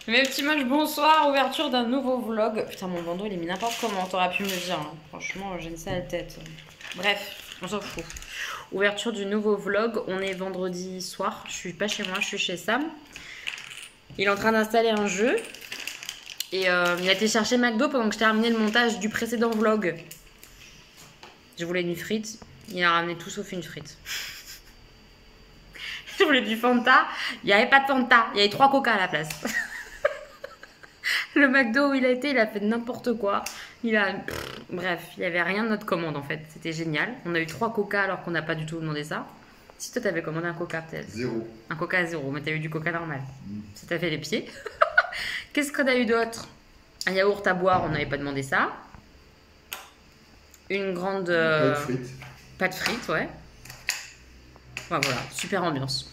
Mes petits moches, bonsoir, ouverture d'un nouveau vlog. Putain, mon bandeau il est mis n'importe comment, t'aurais pu me le dire. Hein. Franchement, j'ai une sale tête. Bref, on s'en fout. Ouverture du nouveau vlog, on est vendredi soir. Je suis pas chez moi, je suis chez Sam. Il est en train d'installer un jeu. Et il a été chercher McDo pendant que je terminais le montage du précédent vlog. Je voulais une frite, il a ramené tout sauf une frite. Je voulais du Fanta, il n'y avait pas de Fanta, il y avait 3 Coca à la place. Le McDo où il a été, il a fait n'importe quoi. Bref, il n'y avait rien de notre commande en fait. C'était génial. On a eu 3 Coca alors qu'on n'a pas du tout demandé ça. Si toi t'avais commandé un Coca peut-être. 0. Un Coca à 0, mais t'as eu du Coca normal. Ça t'a fait les pieds. Qu'est-ce qu'on a eu d'autre? Un yaourt à boire, on n'avait pas demandé ça. Une grande... Pas de frites. Pas de frites, ouais. Enfin, voilà, super ambiance.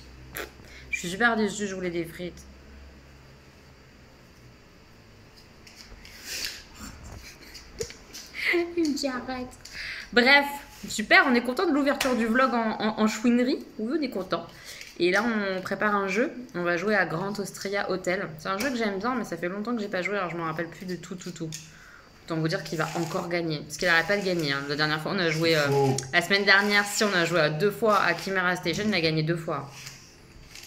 Je suis super déçue, je voulais des frites. J'arrête. Bref, super, on est content de l'ouverture du vlog en chouinerie. Oui, on est content. Et là, on prépare un jeu. On va jouer à Grand Austria Hotel. C'est un jeu que j'aime bien, mais ça fait longtemps que j'ai pas joué, alors je me rappelle plus de tout. Autant vous dire qu'il va encore gagner. Parce qu'il n'arrête pas de gagner. Hein. La dernière fois, on a joué... la semaine dernière, si on a joué 2 fois à Chimera Station, il a gagné 2 fois.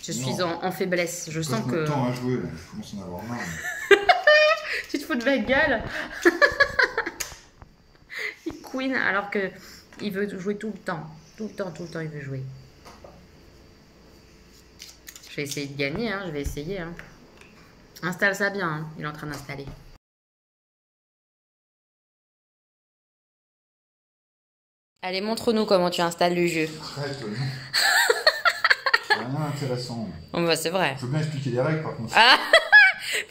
Je suis en faiblesse. Je sens que... temps à jouer, là. Je commence à en avoir marre. Tu te fous de ma gueule. Il queen alors que il veut jouer tout le temps. Tout le temps, il veut jouer. Je vais essayer de gagner, hein. Je vais essayer. Hein. Installe ça bien, hein. Il est en train d'installer. Allez, montre-nous comment tu installes le jeu. Arrête, non. C'est rien d'intéressant. Oh, bah, c'est vrai. Je veux bien expliquer les règles, par contre. Ah.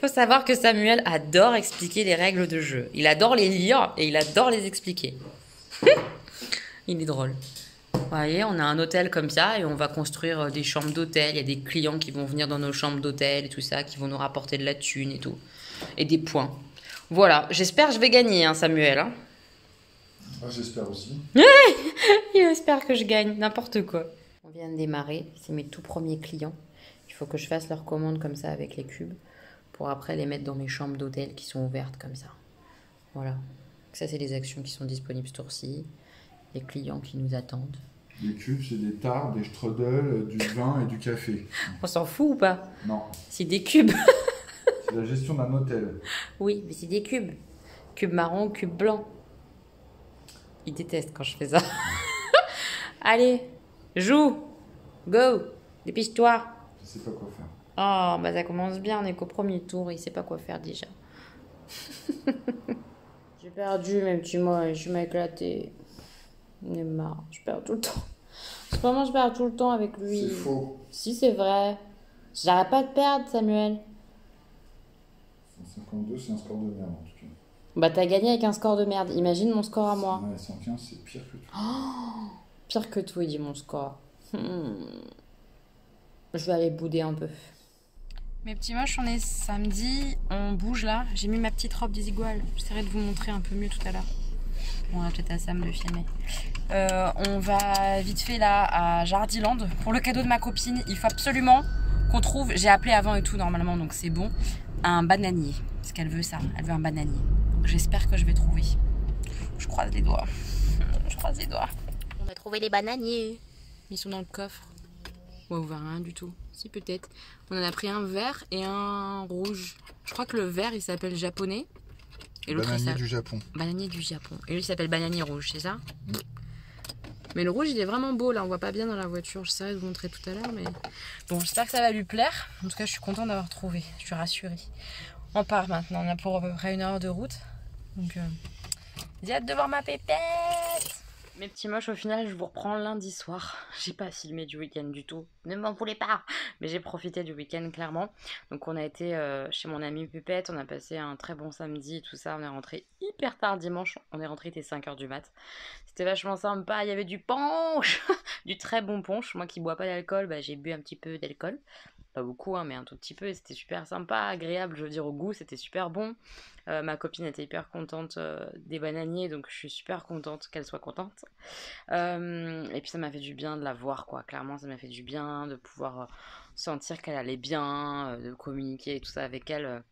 Faut savoir que Samuel adore expliquer les règles de jeu. Il adore les lire et il adore les expliquer. Il est drôle. Vous voyez, on a un hôtel comme ça et on va construire des chambres d'hôtel. Il y a des clients qui vont venir dans nos chambres d'hôtel et tout ça, qui vont nous rapporter de la thune et tout. Et des points. Voilà, j'espère que je vais gagner, hein, Samuel. Hein. Ah, j'espère aussi. Il espère que je gagne, n'importe quoi. On vient de démarrer, c'est mes tout premiers clients. Il faut que je fasse leur commande comme ça avec les cubes pour après les mettre dans mes chambres d'hôtel qui sont ouvertes comme ça. Voilà. Ça, c'est les actions qui sont disponibles ce tour-ci. Les clients qui nous attendent. Les cubes, c'est des tartes, des strudels, du vin et du café. On s'en fout ou pas? Non. C'est des cubes. C'est la gestion d'un hôtel. Oui, mais c'est des cubes. Cube marron, cube blanc. Ils détestent quand je fais ça. Allez, joue. Go. Dépêche-toi. Je sais pas quoi faire. Oh, bah ça commence bien, on est qu'au premier tour, il sait pas quoi faire déjà. J'ai perdu, mes petits mots, je m'ai éclaté. J'en ai marre, je perds tout le temps. C'est vraiment, je perds tout le temps avec lui. C'est faux. Si, c'est vrai. J'arrête pas de perdre, Samuel. 152, c'est un score de merde, en tout cas. Bah, t'as gagné avec un score de merde. Imagine mon score à moi. Ouais, 115, c'est pire que tout. Oh, pire que tout, il dit mon score. Je vais aller bouder un peu. Mes petits moches, on est samedi, on bouge là. J'ai mis ma petite robe des iguales. J'essaierai de vous montrer un peu mieux tout à l'heure. On va peut-être à Sam de filmer. On va vite fait là à Jardiland pour le cadeau de ma copine. Il faut absolument qu'on trouve, j'ai appelé avant et tout normalement donc c'est bon, un bananier. Parce qu'elle veut ça, elle veut un bananier. Donc j'espère que je vais trouver. Je croise les doigts. Je croise les doigts. On a trouvé les bananiers. Ils sont dans le coffre. Ouais, on voit rien du tout. Si, peut-être. On en a pris un vert et un rouge. Je crois que le vert, il s'appelle japonais. Et l'autre, Bananier du Japon. Bananier du Japon. Et lui, il s'appelle bananier rouge, c'est ça? Mais le rouge, il est vraiment beau, là. On voit pas bien dans la voiture. J'essaierai de vous montrer tout à l'heure, mais... Bon, j'espère que ça va lui plaire. En tout cas, je suis contente d'avoir trouvé. Je suis rassurée. On part maintenant. On a pour à peu près 1 heure de route. Donc, j'ai hâte de voir ma pépette. Mes petits moches, au final, je vous reprends lundi soir. J'ai pas filmé du week-end du tout. Ne m'en voulez pas. Mais j'ai profité du week-end, clairement. Donc, on a été chez mon amie Pupette. On a passé un très bon samedi, tout ça. On est rentré hyper tard dimanche. On est rentré, il était 5 h du mat. C'était vachement sympa. Il y avait du punch. Du très bon punch. Moi qui bois pas d'alcool, bah, j'ai bu un petit peu d'alcool. pas beaucoup, hein, mais un tout petit peu, et c'était super sympa, agréable, je veux dire, au goût, c'était super bon. Ma copine était hyper contente des bananiers, donc je suis super contente qu'elle soit contente. Et puis ça m'a fait du bien de la voir, quoi. Clairement, ça m'a fait du bien de pouvoir sentir qu'elle allait bien, de communiquer et tout ça avec elle.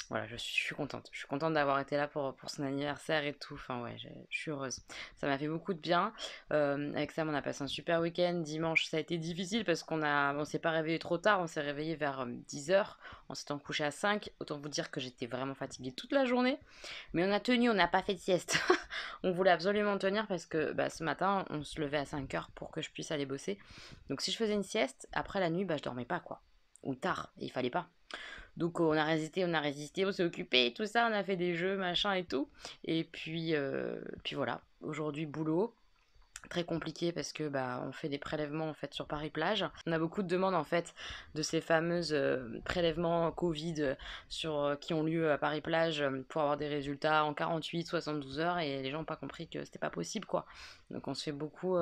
Voilà, je suis contente. Je suis contente d'avoir été là pour son anniversaire et tout. Enfin, ouais, je suis heureuse. Ça m'a fait beaucoup de bien. Avec Sam, on a passé un super week-end. Dimanche, ça a été difficile parce on s'est pas réveillé trop tard. On s'est réveillé vers 10 h. On s'est couché à 5. Autant vous dire que j'étais vraiment fatiguée toute la journée. Mais on a tenu, on n'a pas fait de sieste. On voulait absolument tenir parce que bah, ce matin, on se levait à 5 h pour que je puisse aller bosser. Donc si je faisais une sieste, après la nuit, bah, je dormais pas, quoi. Ou tard, et il fallait pas. Donc on a résisté, on s'est occupé, tout ça, on a fait des jeux, machin et tout. Et puis voilà, aujourd'hui boulot. Très compliqué parce que bah on fait des prélèvements en fait sur Paris plage. On a beaucoup de demandes en fait de ces fameuses prélèvements Covid qui ont lieu à Paris plage pour avoir des résultats en 48-72 heures, et les gens n'ont pas compris que c'était pas possible, quoi. Donc on se fait beaucoup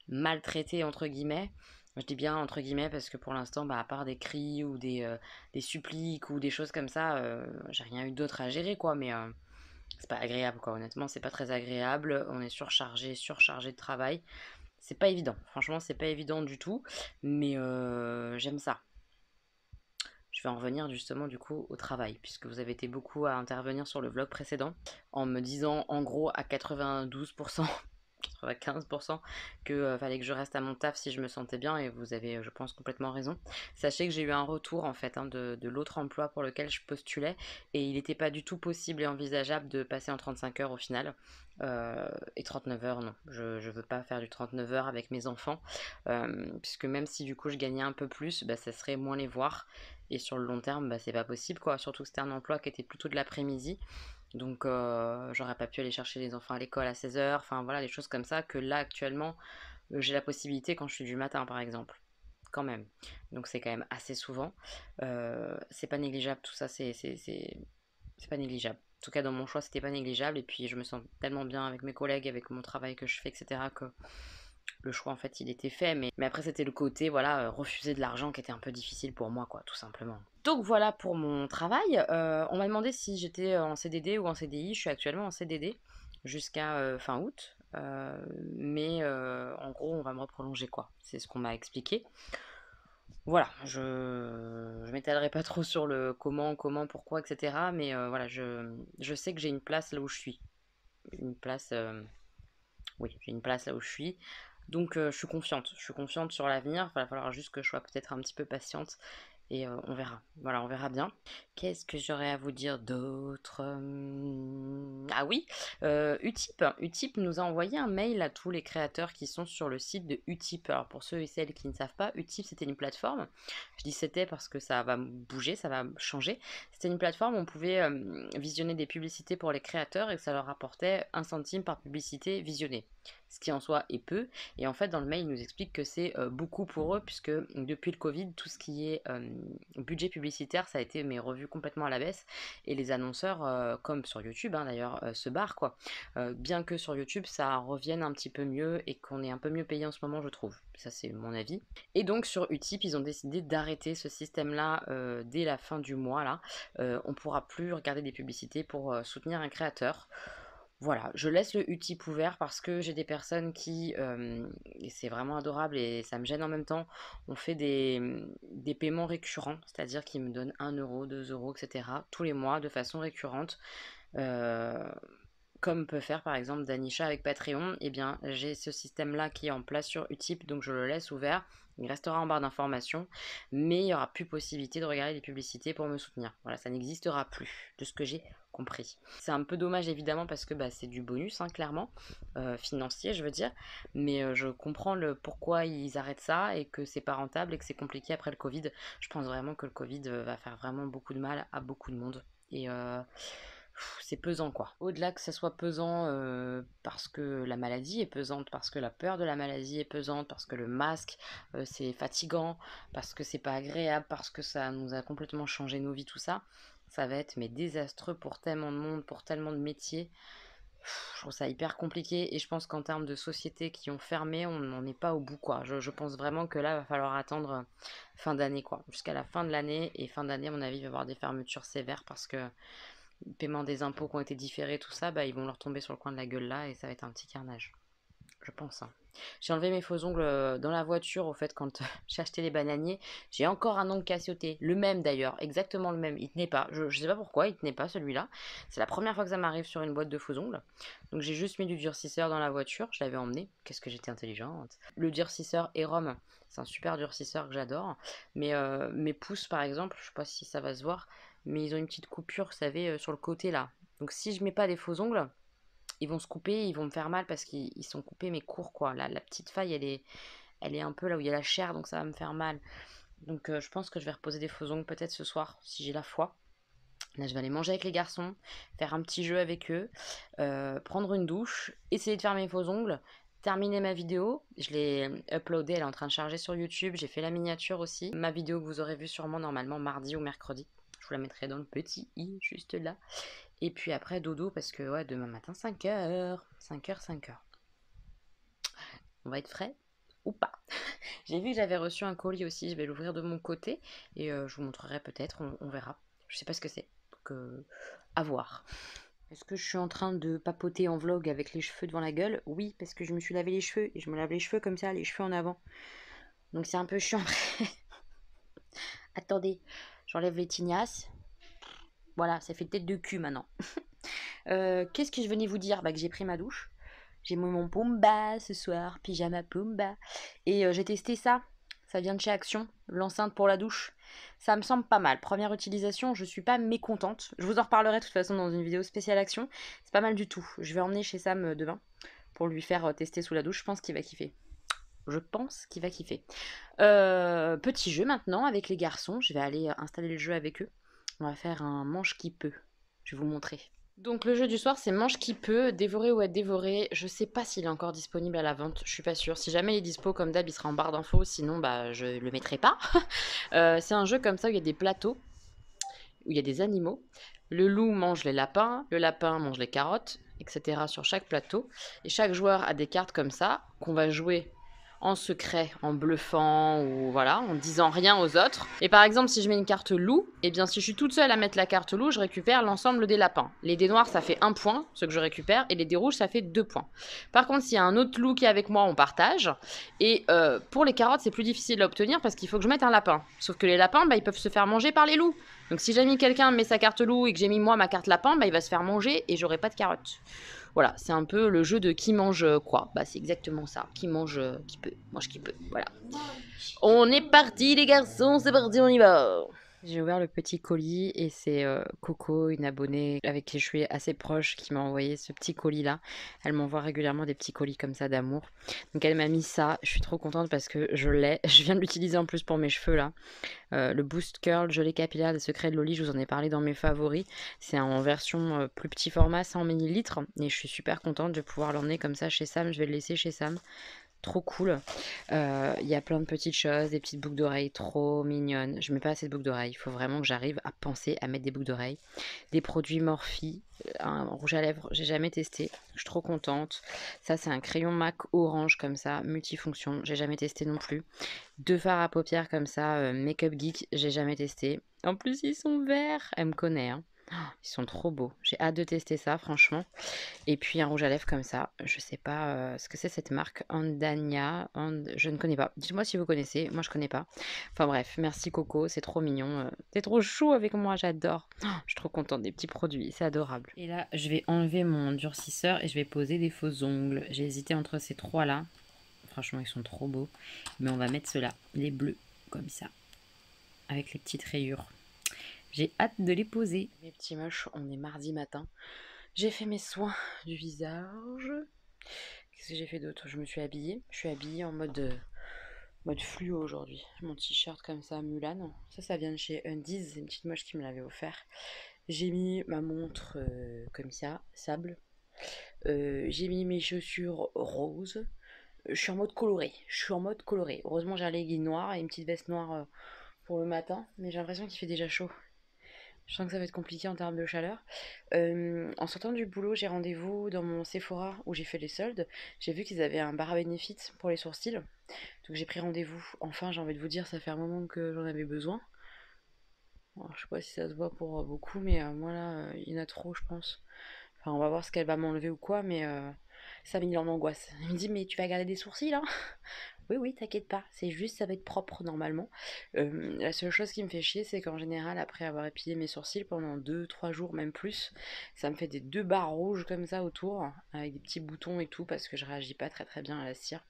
maltraiter entre guillemets. Je dis bien entre guillemets parce que pour l'instant, bah, à part des cris ou des suppliques ou des choses comme ça, j'ai rien eu d'autre à gérer, quoi. Mais c'est pas agréable, quoi. Honnêtement, c'est pas très agréable. On est surchargé de travail. C'est pas évident. Franchement, c'est pas évident du tout. Mais j'aime ça. Je vais en revenir justement du coup au travail, puisque vous avez été beaucoup à intervenir sur le vlog précédent en me disant en gros à 92%, 95% que fallait que je reste à mon taf si je me sentais bien, et vous avez je pense complètement raison. Sachez que j'ai eu un retour en fait de l'autre emploi pour lequel je postulais, et il n'était pas du tout possible et envisageable de passer en 35 heures au final. Et 39 heures non, je veux pas faire du 39 heures avec mes enfants, puisque même si du coup je gagnais un peu plus, bah, ça serait moins les voir, et sur le long terme bah, c'est pas possible, quoi, surtout que c'était un emploi qui était plutôt de l'après-midi. Donc j'aurais pas pu aller chercher les enfants à l'école à 16 heures, enfin voilà, des choses comme ça que là actuellement j'ai la possibilité quand je suis du matin par exemple, quand même. Donc c'est quand même assez souvent. C'est pas négligeable tout ça, c'est pas négligeable. En tout cas dans mon choix c'était pas négligeable, et puis je me sens tellement bien avec mes collègues, avec mon travail que je fais, etc., que le choix en fait il était fait, mais après c'était le côté voilà refuser de l'argent qui était un peu difficile pour moi, quoi, tout simplement. Donc voilà pour mon travail. On m'a demandé si j'étais en CDD ou en CDI. Je suis actuellement en CDD jusqu'à fin août, mais en gros on va me reprolonger, quoi, c'est ce qu'on m'a expliqué. Voilà, je m'étalerai pas trop sur le comment, pourquoi, etc. Mais voilà, je sais que j'ai une place là où je suis. Une place, oui, j'ai une place là où je suis. Donc je suis confiante sur l'avenir. Il va falloir juste que je sois peut-être un petit peu patiente, et on verra. Voilà, on verra bien. Qu'est-ce que j'aurais à vous dire d'autre? Ah oui, Utip. Utip nous a envoyé un mail à tous les créateurs qui sont sur le site de Utip. Alors pour ceux et celles qui ne savent pas, Utip c'était une plateforme. Je dis c'était parce que ça va bouger, ça va changer. C'était une plateforme où on pouvait visionner des publicités pour les créateurs et que ça leur rapportait 1 centime par publicité visionnée. Ce qui en soi est peu. Et en fait, dans le mail, il nous explique que c'est beaucoup pour eux, puisque depuis le Covid, tout ce qui est budget publicitaire, ça a été revu complètement à la baisse. Et les annonceurs, comme sur YouTube hein, d'ailleurs, se barrent, quoi. Bien que sur YouTube, ça revienne un petit peu mieux et qu'on est un peu mieux payé en ce moment, je trouve. Ça, c'est mon avis. Et donc, sur Utip, ils ont décidé d'arrêter ce système-là dès la fin du mois, là. On pourra plus regarder des publicités pour soutenir un créateur. Voilà, je laisse le Utip ouvert parce que j'ai des personnes qui, et c'est vraiment adorable et ça me gêne en même temps, on fait des paiements récurrents, c'est-à-dire qu'ils me donnent 1 euro, 2 euros, etc., tous les mois de façon récurrente. Euh, Comme peut faire par exemple Danisha avec Patreon, eh bien j'ai ce système-là qui est en place sur Utip, donc je le laisse ouvert. Il restera en barre d'informations, mais il n'y aura plus possibilité de regarder les publicités pour me soutenir. Voilà, ça n'existera plus, de ce que j'ai compris. C'est un peu dommage évidemment parce que bah, c'est du bonus, hein, clairement, financier je veux dire, mais je comprends le pourquoi ils arrêtent ça et que c'est pas rentable et que c'est compliqué après le Covid. Je pense vraiment que le Covid va faire vraiment beaucoup de mal à beaucoup de monde. Et c'est pesant, quoi. Au-delà que ça soit pesant parce que la maladie est pesante, parce que la peur de la maladie est pesante, parce que le masque c'est fatigant, parce que c'est pas agréable, parce que ça nous a complètement changé nos vies, tout ça, ça va être mais désastreux pour tellement de monde, pour tellement de métiers. Je trouve ça hyper compliqué et je pense qu'en termes de sociétés qui ont fermé, on n'en est pas au bout, quoi. Je pense vraiment que là, il va falloir attendre fin d'année, quoi. Jusqu'à la fin de l'année. Et fin d'année, à mon avis, il va y avoir des fermetures sévères parce que le paiement des impôts qui ont été différés, tout ça, bah, ils vont leur tomber sur le coin de la gueule là et ça va être un petit carnage. Je pense, hein. J'ai enlevé mes faux ongles dans la voiture, au fait, quand j'ai acheté les bananiers. J'ai encore un ongle qui a sauté. Le même d'ailleurs, exactement le même. Il tenait pas. Je sais pas pourquoi, il tenait pas celui-là. C'est la première fois que ça m'arrive sur une boîte de faux ongles. Donc j'ai juste mis du durcisseur dans la voiture. Je l'avais emmené. Qu'est-ce que j'étais intelligente. Le durcisseur Erom, c'est un super durcisseur que j'adore. Mais mes pouces, par exemple, je sais pas si ça va se voir, mais ils ont une petite coupure, vous savez, sur le côté là. Donc si je mets pas des faux ongles, ils vont se couper, ils vont me faire mal parce qu'ils sont coupés mais courts, quoi. La petite faille, elle est un peu là où il y a la chair, donc ça va me faire mal. Donc je pense que je vais reposer des faux ongles peut-être ce soir, si j'ai la foi. Là, je vais aller manger avec les garçons, faire un petit jeu avec eux, prendre une douche, essayer de faire mes faux ongles, terminer ma vidéo. Je l'ai uploadée, elle est en train de charger sur YouTube. J'ai fait la miniature aussi. Ma vidéo que vous aurez vue sûrement normalement mardi ou mercredi. Je vous la mettrai dans le petit i, juste là. Et puis après, dodo, parce que ouais, demain matin, 5h. 5h, 5h. On va être frais ou pas. J'ai vu que j'avais reçu un colis aussi, je vais l'ouvrir de mon côté. Et je vous montrerai peut-être, on verra. Je sais pas ce que c'est, donc à voir. Est-ce que je suis en train de papoter en vlog avec les cheveux devant la gueule? Oui, parce que je me suis lavé les cheveux et je me lave les cheveux comme ça, les cheveux en avant. Donc c'est un peu chiant. Attendez, j'enlève les tignasses. Voilà, ça fait tête de cul maintenant. Qu'est-ce que je venais vous dire? Bah, que j'ai pris ma douche. J'ai mis mon Pumba ce soir, pyjama Pumba. Et j'ai testé ça. Ça vient de chez Action, l'enceinte pour la douche. Ça me semble pas mal. Première utilisation, je suis pas mécontente. Je vous en reparlerai de toute façon dans une vidéo spéciale Action. C'est pas mal du tout. Je vais emmener chez Sam demain pour lui faire tester sous la douche. Je pense qu'il va kiffer. Je pense qu'il va kiffer. Petit jeu maintenant avec les garçons. Je vais aller installer le jeu avec eux. On va faire un mange qui peut. Je vais vous montrer. Donc le jeu du soir, c'est mange qui peut, dévorer ou être dévoré. Je sais pas s'il est encore disponible à la vente, je suis pas sûre. Si jamais il est dispo, comme d'hab, il sera en barre d'infos, sinon bah je le mettrai pas. C'est un jeu comme ça où il y a des plateaux, où il y a des animaux. Le loup mange les lapins, le lapin mange les carottes, etc. sur chaque plateau. Et chaque joueur a des cartes comme ça qu'on va jouer en secret, en bluffant ou voilà, en disant rien aux autres. Et par exemple, si je mets une carte loup, et bien si je suis toute seule à mettre la carte loup, je récupère l'ensemble des lapins. Les dés noirs, ça fait 1 point, ce que je récupère, et les dés rouges, ça fait 2 points. Par contre, s'il y a un autre loup qui est avec moi, on partage. Et pour les carottes, c'est plus difficile à obtenir parce qu'il faut que je mette un lapin. Sauf que les lapins, bah, ils peuvent se faire manger par les loups. Donc si jamais quelqu'un met sa carte loup et que j'ai mis moi ma carte lapin, bah, il va se faire manger et j'aurai pas de carottes. Voilà, c'est un peu le jeu de qui mange quoi. Bah c'est exactement ça. Qui mange qui peut. Mange qui peut. Voilà. On est parti les garçons, c'est parti, on y va. J'ai ouvert le petit colis et c'est Coco, une abonnée avec qui je suis assez proche, qui m'a envoyé ce petit colis là. Elle m'envoie régulièrement des petits colis comme ça d'amour. Donc elle m'a mis ça. Je suis trop contente parce que je l'ai. Je viens de l'utiliser en plus pour mes cheveux là. Le Boost Curl Gelé Capillaire des Secrets de Loli, je vous en ai parlé dans mes favoris. C'est en version plus petit format, 100 ml. Et je suis super contente de pouvoir l'emmener comme ça chez Sam. Je vais le laisser chez Sam. Trop cool. Il y a plein de petites choses, des petites boucles d'oreilles trop mignonnes. Je mets pas assez de boucles d'oreilles. Il faut vraiment que j'arrive à penser à mettre des boucles d'oreilles. Des produits Morphe, un rouge à lèvres, j'ai jamais testé. Je suis trop contente. Ça, c'est un crayon MAC orange comme ça, multifonction. J'ai jamais testé non plus. 2 fards à paupières comme ça, Make-up Geek, j'ai jamais testé. En plus, ils sont verts. Elle me connaît, hein. Oh, ils sont trop beaux. J'ai hâte de tester ça, franchement. Et puis un rouge à lèvres comme ça. Je sais pas ce que c'est cette marque. Andania. Je ne connais pas. Dites-moi si vous connaissez. Moi, je connais pas. Enfin bref, merci Coco. C'est trop mignon. T'es trop chou avec moi. J'adore. Oh, je suis trop contente des petits produits. C'est adorable. Et là, je vais enlever mon durcisseur et je vais poser des faux ongles. J'ai hésité entre ces trois-là. Franchement, ils sont trop beaux. Mais on va mettre ceux-là. Les bleus. Comme ça. Avec les petites rayures. J'ai hâte de les poser. Mes petits moches, on est mardi matin. J'ai fait mes soins du visage. Qu'est-ce que j'ai fait d'autre? Je me suis habillée. Je suis habillée en mode fluo aujourd'hui. Mon t-shirt comme ça, Mulan. Ça vient de chez Undies. C'est une petite moche qui me l'avait offert. J'ai mis ma montre comme ça, sable. J'ai mis mes chaussures roses. Je suis en mode coloré. Heureusement, j'ai un legging noir et une petite veste noire pour le matin. Mais j'ai l'impression qu'il fait déjà chaud. Je sens que ça va être compliqué en termes de chaleur. En sortant du boulot, j'ai rendez-vous dans mon Sephora où j'ai fait les soldes. J'ai vu qu'ils avaient un bar à bénéfices pour les sourcils. Donc j'ai pris rendez-vous. Enfin, j'ai envie de vous dire, ça fait un moment que j'en avais besoin. Alors, je sais pas si ça se voit pour beaucoup, mais moi là, il y en a trop, je pense. Enfin, on va voir ce qu'elle va m'enlever ou quoi, mais ça il en angoisse. Il me dit, mais tu vas garder des sourcils, hein? Oui, oui, t'inquiète pas, c'est juste, ça va être propre normalement. La seule chose qui me fait chier, c'est qu'en général, après avoir épilé mes sourcils pendant 2, 3 jours, même plus, ça me fait des 2 barres rouges comme ça autour, avec des petits boutons et tout, parce que je réagis pas très très bien à la cire.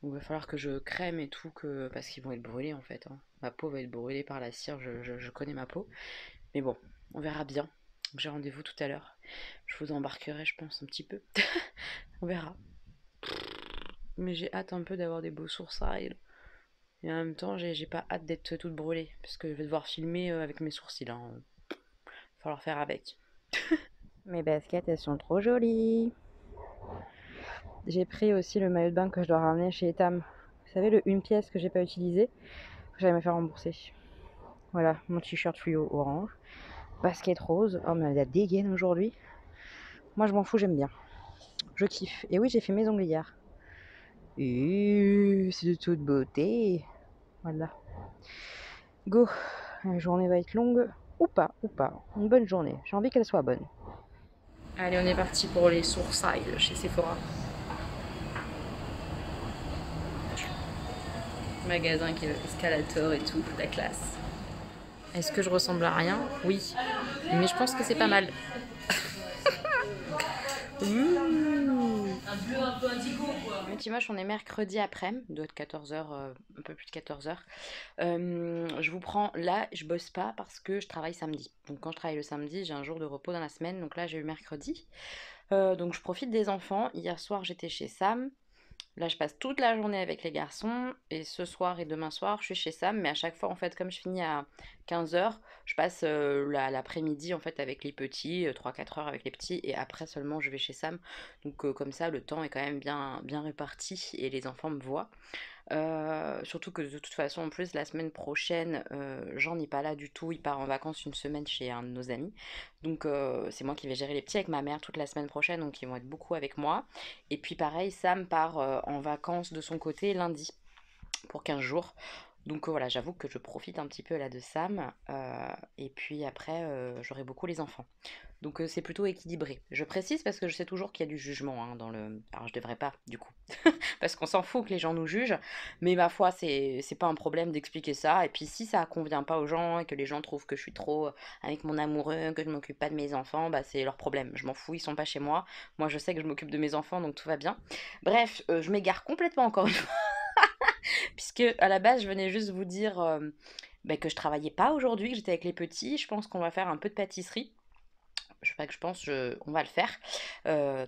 Donc il va falloir que je crème et tout, parce qu'ils vont être brûlés en fait, hein. Ma peau va être brûlée par la cire, je connais ma peau. Mais bon, on verra bien. J'ai rendez-vous tout à l'heure. Je vous embarquerai, je pense, un petit peu. On verra. Mais j'ai hâte un peu d'avoir des beaux sourcils. Et en même temps, j'ai pas hâte d'être toute brûlée. Parce que je vais devoir filmer avec mes sourcils, hein. Va falloir faire avec. Mes baskets, elles sont trop jolies. J'ai pris aussi le maillot de bain que je dois ramener chez Etam. Vous savez, le une pièce que j'ai pas utilisé, que j'allais me faire rembourser. Voilà, mon t-shirt fluo orange. Basket rose. Oh, mais elle a dégaine aujourd'hui. Moi, je m'en fous, j'aime bien. Je kiffe. Et oui, j'ai fait mes ongles hier. Et c'est de toute beauté. Voilà. Go. La journée va être longue. Ou pas, ou pas. Une bonne journée. J'ai envie qu'elle soit bonne. Allez, on est parti pour les sourcils chez Sephora. Magasin qui est escalator et tout, la classe. Est-ce que je ressemble à rien? Oui. Mais je pense que c'est pas mal. Un bleu un peu indigo quoi. Petit moche, on est mercredi après-midi, doit être 14h, un peu plus de 14h. Je vous prends, là je bosse pas parce que je travaille samedi. Donc quand je travaille le samedi, j'ai un jour de repos dans la semaine, donc là j'ai eu mercredi. Donc je profite des enfants. Hier soir j'étais chez Sam. Là, je passe toute la journée avec les garçons et ce soir et demain soir, je suis chez Sam. Mais à chaque fois, en fait, comme je finis à 15h, je passe l'après-midi en fait avec les petits, 3-4 heures avec les petits et après seulement je vais chez Sam. Donc comme ça, le temps est quand même bien réparti et les enfants me voient. Surtout que de toute façon, en plus, la semaine prochaine, Jean n'est pas là du tout. Il part en vacances une semaine chez un de nos amis. Donc, c'est moi qui vais gérer les petits avec ma mère toute la semaine prochaine. Donc, ils vont être beaucoup avec moi. Et puis, pareil, Sam part en vacances de son côté lundi pour 15 jours. Donc voilà, j'avoue que je profite un petit peu là de Sam. Et puis après, j'aurai beaucoup les enfants. Donc c'est plutôt équilibré. Je précise parce que je sais toujours qu'il y a du jugement hein, dans le... Alors je devrais pas du coup. Parce qu'on s'en fout que les gens nous jugent. Mais ma foi, c'est pas un problème d'expliquer ça. Et puis si ça convient pas aux gens et que les gens trouvent que je suis trop avec mon amoureux, que je m'occupe pas de mes enfants, bah c'est leur problème. Je m'en fous, ils sont pas chez moi. Moi je sais que je m'occupe de mes enfants donc tout va bien. Bref, je m'égare complètement encore une fois. Puisque à la base, je venais juste vous dire bah, que je travaillais pas aujourd'hui, que j'étais avec les petits. Je pense qu'on va faire un peu de pâtisserie. Je sais pas que je pense, on va le faire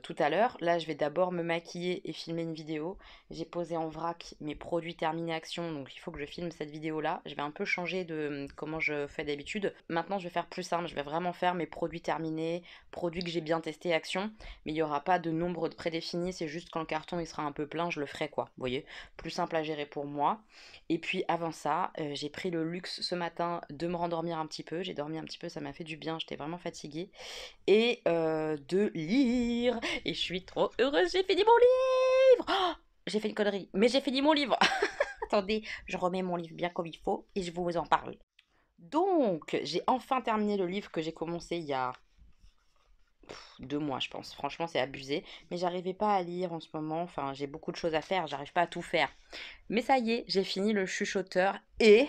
tout à l'heure. Là, je vais d'abord me maquiller et filmer une vidéo. J'ai posé en vrac mes produits terminés action, donc il faut que je filme cette vidéo-là. Je vais un peu changer de comment je fais d'habitude. Maintenant, je vais faire plus simple. Je vais vraiment faire mes produits terminés, produits que j'ai bien testés action. Mais il n'y aura pas de nombre prédéfini. C'est juste quand le carton il sera un peu plein, je le ferai quoi. Vous voyez, plus simple à gérer pour moi. Et puis avant ça, j'ai pris le luxe ce matin de me rendormir un petit peu. J'ai dormi un petit peu, ça m'a fait du bien. J'étais vraiment fatiguée et de lire. Et je suis trop heureuse, j'ai fini mon livre. Oh, j'ai fait une connerie, mais j'ai fini mon livre. Attendez, je remets mon livre bien comme il faut et je vous en parle. Donc, j'ai enfin terminé le livre que j'ai commencé il y a 2 mois, je pense. Franchement, c'est abusé. Mais j'arrivais pas à lire en ce moment. Enfin, j'ai beaucoup de choses à faire. J'arrive pas à tout faire. Mais ça y est, j'ai fini le chuchoteur et...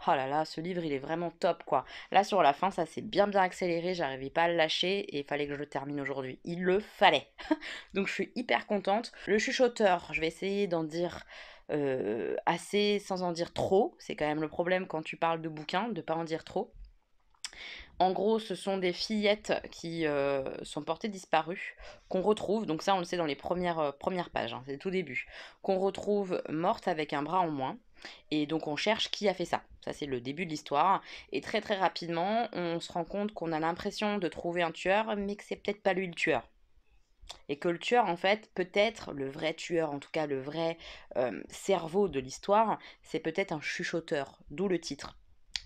Oh là là, ce livre, il est vraiment top, quoi. Là, sur la fin, ça s'est bien accéléré. J'arrivais pas à le lâcher et il fallait que je le termine aujourd'hui. Il le fallait. Donc, je suis hyper contente. Le chuchoteur, je vais essayer d'en dire assez sans en dire trop. C'est quand même le problème quand tu parles de bouquins, de pas en dire trop. En gros, ce sont des fillettes qui sont portées disparues, qu'on retrouve, donc ça on le sait dans les premières pages, hein, c'est le tout début, qu'on retrouve mortes avec un bras en moins. Et donc on cherche qui a fait ça. Ça c'est le début de l'histoire. Et très très rapidement, on se rend compte qu'on a l'impression de trouver un tueur, mais que c'est peut-être pas lui le tueur. Et que le tueur, en fait, peut-être le vrai tueur, en tout cas le vrai cerveau de l'histoire, c'est peut-être un chuchoteur, d'où le titre.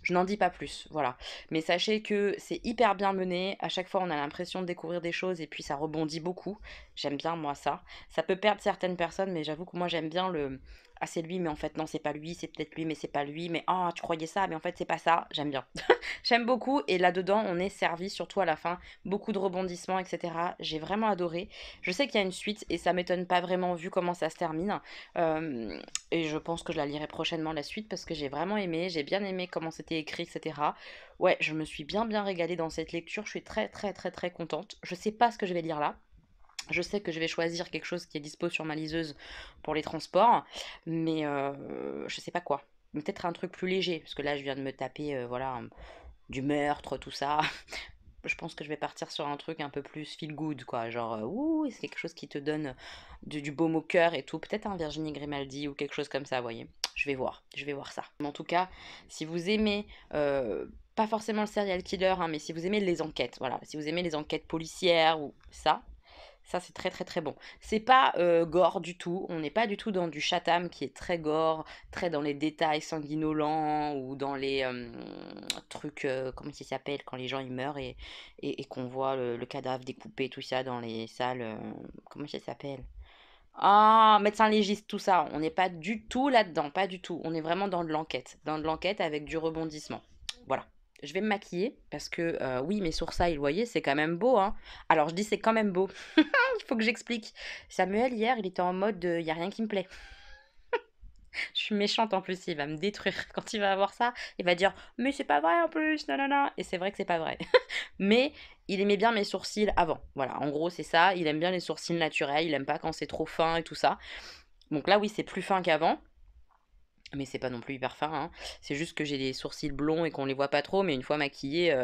Je n'en dis pas plus, voilà. Mais sachez que c'est hyper bien mené. À chaque fois, on a l'impression de découvrir des choses et puis ça rebondit beaucoup. J'aime bien, moi, ça. Ça peut perdre certaines personnes, mais j'avoue que moi, j'aime bien le. Ah, c'est lui, mais en fait, non, c'est pas lui. C'est peut-être lui, mais c'est pas lui. Mais ah, tu croyais ça, mais en fait, c'est pas ça. J'aime bien. J'aime beaucoup. Et là-dedans, on est servi, surtout à la fin. Beaucoup de rebondissements, etc. J'ai vraiment adoré. Je sais qu'il y a une suite et ça m'étonne pas vraiment vu comment ça se termine. Euh, et je pense que je la lirai prochainement la suite parce que j'ai vraiment aimé, j'ai bien aimé comment c'était écrit, etc. Ouais, je me suis bien régalée dans cette lecture, je suis très contente. Je sais pas ce que je vais lire là. Je sais que je vais choisir quelque chose qui est dispo sur ma liseuse pour les transports, mais je sais pas quoi. Peut-être un truc plus léger, parce que là je viens de me taper voilà, du meurtre, tout ça. Je pense que je vais partir sur un truc un peu plus feel good, quoi. Genre, ouh, c'est quelque chose qui te donne du baume au cœur et tout. Peut-être un Virginie Grimaldi ou quelque chose comme ça, vous voyez. Je vais voir ça. Mais en tout cas, si vous aimez, pas forcément le serial killer, hein, mais si vous aimez les enquêtes, voilà. Si vous aimez les enquêtes policières ou ça c'est très bon. C'est pas gore du tout, on n'est pas du tout dans du Chatham qui est très gore, très dans les détails sanguinolents ou dans les trucs, comment ça s'appelle, quand les gens ils meurent et qu'on voit le cadavre découpé, tout ça dans les salles, comment ça s'appelle? Ah, médecin légiste, tout ça, on n'est pas du tout là-dedans, pas du tout. On est vraiment dans de l'enquête avec du rebondissement. Voilà. Je vais me maquiller parce que oui, mes sourcils, vous voyez, c'est quand même beau, hein. Alors je dis c'est quand même beau. Il faut que j'explique. Samuel hier, il était en mode il y a rien qui me plaît. Je suis méchante en plus, il va me détruire quand il va avoir ça. Il va dire mais c'est pas vrai en plus, non non non. Et c'est vrai que c'est pas vrai. Mais il aimait bien mes sourcils avant. Voilà, en gros c'est ça. Il aime bien les sourcils naturels. Il aime pas quand c'est trop fin et tout ça. Donc là oui c'est plus fin qu'avant. Mais c'est pas non plus hyper fin, hein. C'est juste que j'ai des sourcils blonds et qu'on les voit pas trop, mais une fois maquillés,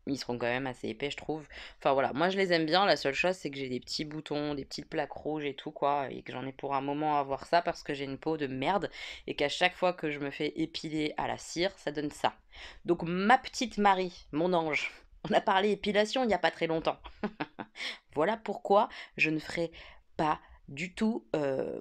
ils seront quand même assez épais, je trouve. Enfin voilà, moi je les aime bien. La seule chose, c'est que j'ai des petits boutons, des petites plaques rouges et tout, quoi. Et que j'en ai pour un moment à voir ça parce que j'ai une peau de merde. Et qu'à chaque fois que je me fais épiler à la cire, ça donne ça. Donc ma petite Marie, mon ange, on a parlé épilation il n'y a pas très longtemps. Voilà pourquoi je ne ferai pas du tout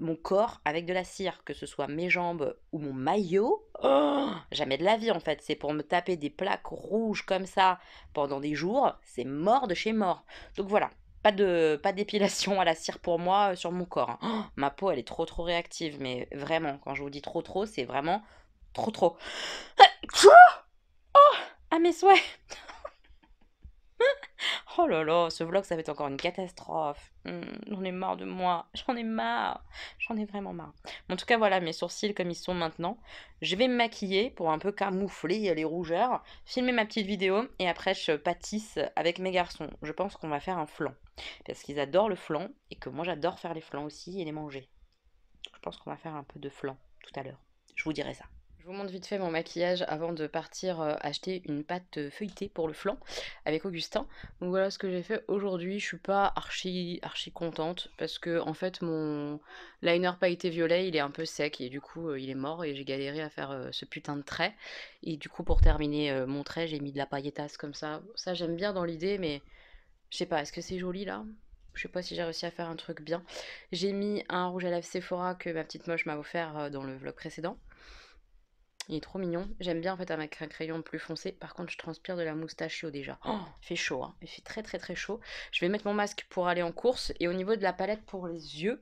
mon corps avec de la cire, que ce soit mes jambes ou mon maillot. Oh, jamais de la vie en fait, c'est pour me taper des plaques rouges comme ça pendant des jours, c'est mort de chez mort. Donc voilà, pas d'épilation à la cire pour moi sur mon corps, hein. Oh, ma peau elle est trop réactive, mais vraiment, quand je vous dis trop, c'est vraiment trop. À mes souhaits. Oh là là, ce vlog, ça va être encore une catastrophe. J'en ai marre de moi. J'en ai marre. J'en ai vraiment marre. En tout cas, voilà mes sourcils comme ils sont maintenant. Je vais me maquiller pour un peu camoufler les rougeurs, filmer ma petite vidéo et après je pâtisse avec mes garçons. Je pense qu'on va faire un flan. Parce qu'ils adorent le flan et que moi j'adore faire les flans aussi et les manger. Je pense qu'on va faire un peu de flan tout à l'heure. Je vous dirai ça. Je vous montre vite fait mon maquillage avant de partir acheter une pâte feuilletée pour le flan avec Augustin. Donc voilà ce que j'ai fait aujourd'hui. Je suis pas archi contente parce que en fait mon liner pailleté violet il est un peu sec et du coup il est mort et j'ai galéré à faire ce putain de trait. Et du coup pour terminer mon trait j'ai mis de la pailletasse comme ça. Ça j'aime bien dans l'idée mais je sais pas, est-ce que c'est joli là? Je sais pas si j'ai réussi à faire un truc bien. J'ai mis un rouge à lèvres Sephora que ma petite moche m'a offert dans le vlog précédent. Il est trop mignon. J'aime bien en fait avec un crayon plus foncé. Par contre, je transpire de la moustachio déjà. Oh, il fait chaud, hein. Il fait très chaud. Je vais mettre mon masque pour aller en course. Et au niveau de la palette pour les yeux,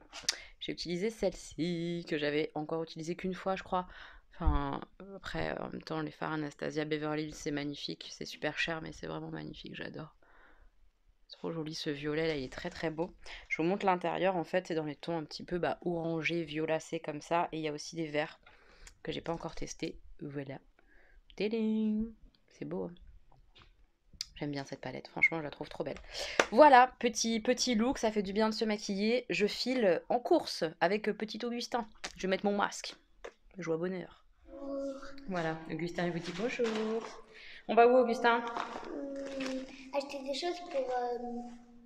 j'ai utilisé celle-ci que j'avais encore utilisée qu'une fois, je crois. Enfin, après, en même temps, les fards Anastasia Beverly Hills, c'est magnifique. C'est super cher, mais c'est vraiment magnifique. J'adore. C'est trop joli ce violet là, il est très beau. Je vous montre l'intérieur en fait, c'est dans les tons un petit peu orangé, violacé comme ça. Et il y a aussi des verts que j'ai pas encore testé. Voilà. Téling. C'est beau, hein. J'aime bien cette palette, franchement je la trouve trop belle. Voilà, petit look, ça fait du bien de se maquiller. Je file en course avec petit Augustin. Je vais mettre mon masque. Joie bonheur. Voilà, Augustin il vous dit bonjour. On va où Augustin? Acheter des choses pour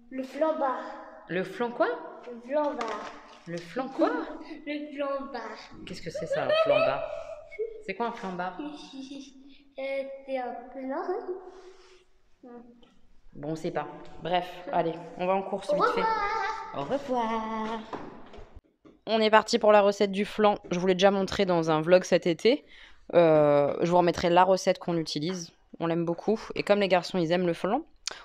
le flambard. Le flan quoi? Le flambard. Le flan quoi? Le flambard. Qu'est-ce que c'est ça un flambard? C'est quoi un flambard? C'est un peu marrant. Bon, on sait pas. Bref, allez, on va en course vite fait. Au revoir. On est parti pour la recette du flan. Je vous l'ai déjà montré dans un vlog cet été. Je vous remettrai la recette qu'on utilise. On l'aime beaucoup. Et comme les garçons, ils aiment le flan,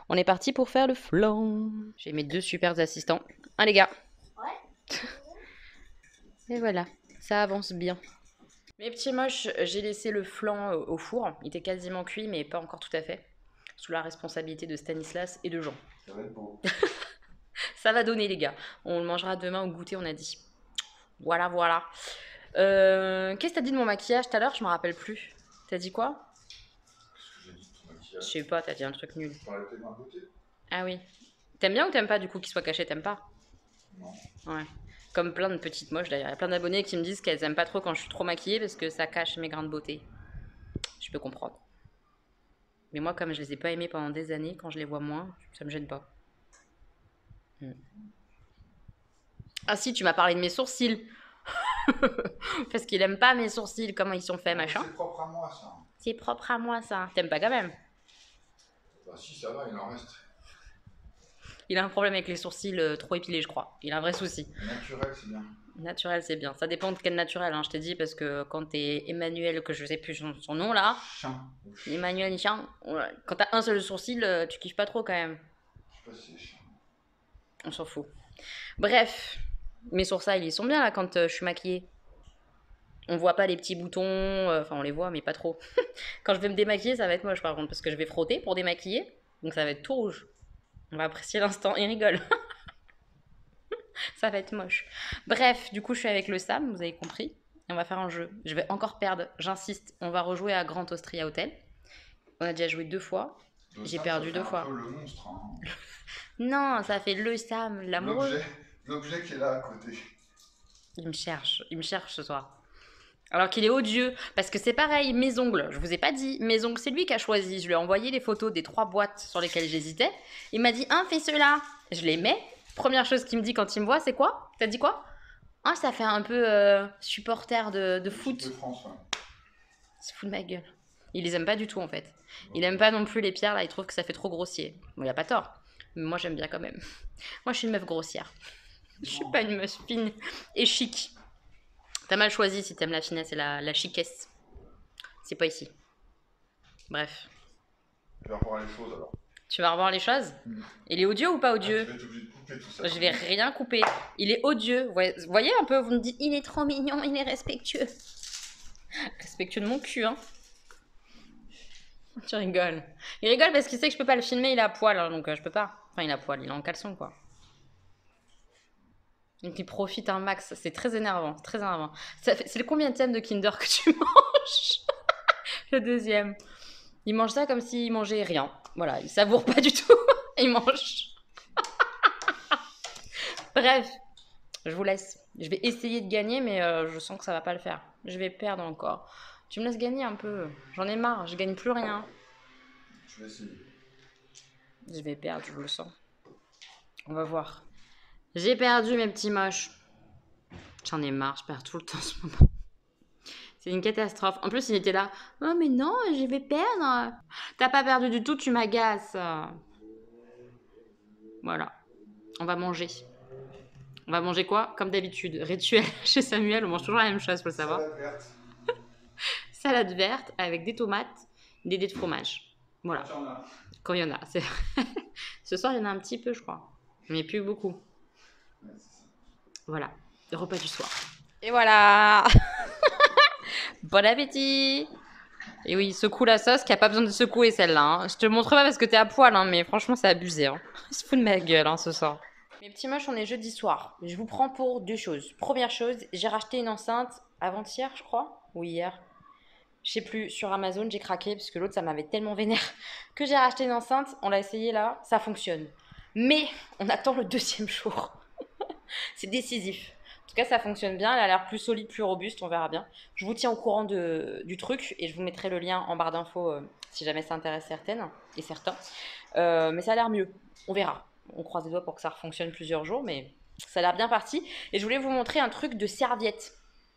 on est parti pour faire le flan. J'ai mes 2 super assistants. Hein, les gars? Ouais. Et voilà, ça avance bien. Mes petits moches, j'ai laissé le flan au four. Il était quasiment cuit, mais pas encore tout à fait. Sous la responsabilité de Stanislas et de Jean. Ça va être beau. Ça va donner, les gars. On le mangera demain au goûter, on a dit. Voilà, voilà. Qu'est-ce que t'as dit de mon maquillage tout à l'heure? Je me rappelle plus. T'as dit quoi? Qu'est-ce que j'ai dit de ton Je maquillage? sais pas, t'as dit un truc nul. Tu parlais de ma beauté? Ah oui. T'aimes bien ou t'aimes pas du coup qu'il soit caché? T'aimes pas? Non. Ouais. Comme plein de petites moches d'ailleurs. Il y a plein d'abonnés qui me disent qu'elles aiment pas trop quand je suis trop maquillée parce que ça cache mes grains de beauté. Je peux comprendre. Mais moi, comme je les ai pas aimés pendant des années, quand je les vois moins, ça me gêne pas. Ah si, tu m'as parlé de mes sourcils. Parce qu'il aime pas mes sourcils, comment ils sont faits, machin. C'est propre à moi, ça. C'est propre à moi, ça. T'aimes pas quand même? Bah si, ça va, il en reste. Il a un problème avec les sourcils trop épilés, je crois. Il a un vrai souci. Naturel, c'est bien. Naturel, c'est bien. Ça dépend de quel naturel, hein, je t'ai dit, parce que quand t'es Emmanuel, que je sais plus son nom là, Chien. Emmanuel Nichan, quand t'as un seul sourcil, tu kiffes pas trop quand même. Je sais pas si c'est chien. On s'en fout. Bref, mes sourcils, ils sont bien là quand je suis maquillée. On voit pas les petits boutons, enfin on les voit, mais pas trop. Quand je vais me démaquiller, ça va être moche par contre, parce que je vais frotter pour démaquiller, donc ça va être tout rouge. On va apprécier l'instant, il rigole. Ça va être moche. Bref, du coup, je suis avec le Sam, vous avez compris. Et on va faire un jeu. Je vais encore perdre, j'insiste. On va rejouer à Grand Austria Hotel. On a déjà joué 2 fois. J'ai perdu 2 fois. Un peu le monstre, hein. Non, ça fait le Sam, l'amoureux. L'objet qui est là à côté. Il me cherche ce soir. Alors qu'il est odieux, parce que c'est pareil, mes ongles, je vous ai pas dit, mes ongles, c'est lui qui a choisi. Je lui ai envoyé les photos des 3 boîtes sur lesquelles j'hésitais. Il m'a dit, fais cela. Je les mets. Première chose qu'il me dit quand il me voit, c'est quoi? T'as dit quoi? Ça fait un peu supporter de foot. De France, ouais. C'est fou de ma gueule. Il les aime pas du tout en fait. Il aime pas non plus les pierres là, il trouve que ça fait trop grossier. Bon, il a pas tort. Mais moi j'aime bien quand même. Moi je suis une meuf grossière. Je suis pas une meuf fine et chic. T'as mal choisi si t'aimes la finesse et la chiquesse. C'est pas ici. Bref. Je vais revoir les choses alors. Tu vas revoir les choses? Il est odieux ou pas odieux? Je vais être obligé de couper tout ça. Je vais rien couper. Il est odieux. Vous voyez un peu, vous me dites, il est trop mignon, il est respectueux. Respectueux de mon cul, hein. Tu rigoles. Il rigole parce qu'il sait que je peux pas le filmer, il est à poil, hein, donc je peux pas. Enfin, il est à poil, il est en caleçon, quoi. Donc il profite un max, c'est très énervant, très énervant. C'est le combienième de Kinder que tu manges? Le 2e. Il mange ça comme s'il mangeait rien. Voilà, il savoure pas du tout. Il mange. Bref, je vous laisse. Je vais essayer de gagner, mais je sens que ça va pas le faire. Je vais perdre encore. Tu me laisses gagner un peu. J'en ai marre, je gagne plus rien. Je vais essayer. Je vais perdre, je le sens. On va voir. J'ai perdu mes petits moches. J'en ai marre, je perds tout le temps en ce moment. C'est une catastrophe. En plus, il était là. Oh, mais non, je vais perdre. T'as pas perdu du tout, tu m'agaces. Voilà. On va manger. On va manger quoi? Comme d'habitude. Rituel chez Samuel, on mange toujours la même chose, faut le savoir. Salade verte. Salade verte avec des tomates, des dés de fromage. Voilà. Quand il y en a. Ce soir, il y en a un petit peu, je crois. Mais plus beaucoup. Ouais, c'est ça. Voilà. Le repas du soir. Et voilà. Bon appétit. Et oui, secoue la sauce qui a pas besoin de secouer celle-là. Hein. Je te montre pas parce que t'es à poil, hein, mais franchement, c'est abusé. Hein. Il se fout de ma gueule ce soir. Mes petits moches, on est jeudi soir. Je vous prends pour 2 choses. Première chose, j'ai racheté une enceinte avant-hier, je crois. Ou hier. Je sais plus, sur Amazon, j'ai craqué parce que l'autre, ça m'avait tellement vénère que j'ai racheté une enceinte. On l'a essayé là, ça fonctionne. Mais on attend le 2e jour. C'est décisif. En tout cas, ça fonctionne bien. Elle a l'air plus solide, plus robuste. On verra bien. Je vous tiens au courant du truc et je vous mettrai le lien en barre d'infos si jamais ça intéresse certaines et certains. Mais ça a l'air mieux. On verra. On croise les doigts pour que ça fonctionne plusieurs jours, mais ça a l'air bien parti. Et je voulais vous montrer un truc de serviette.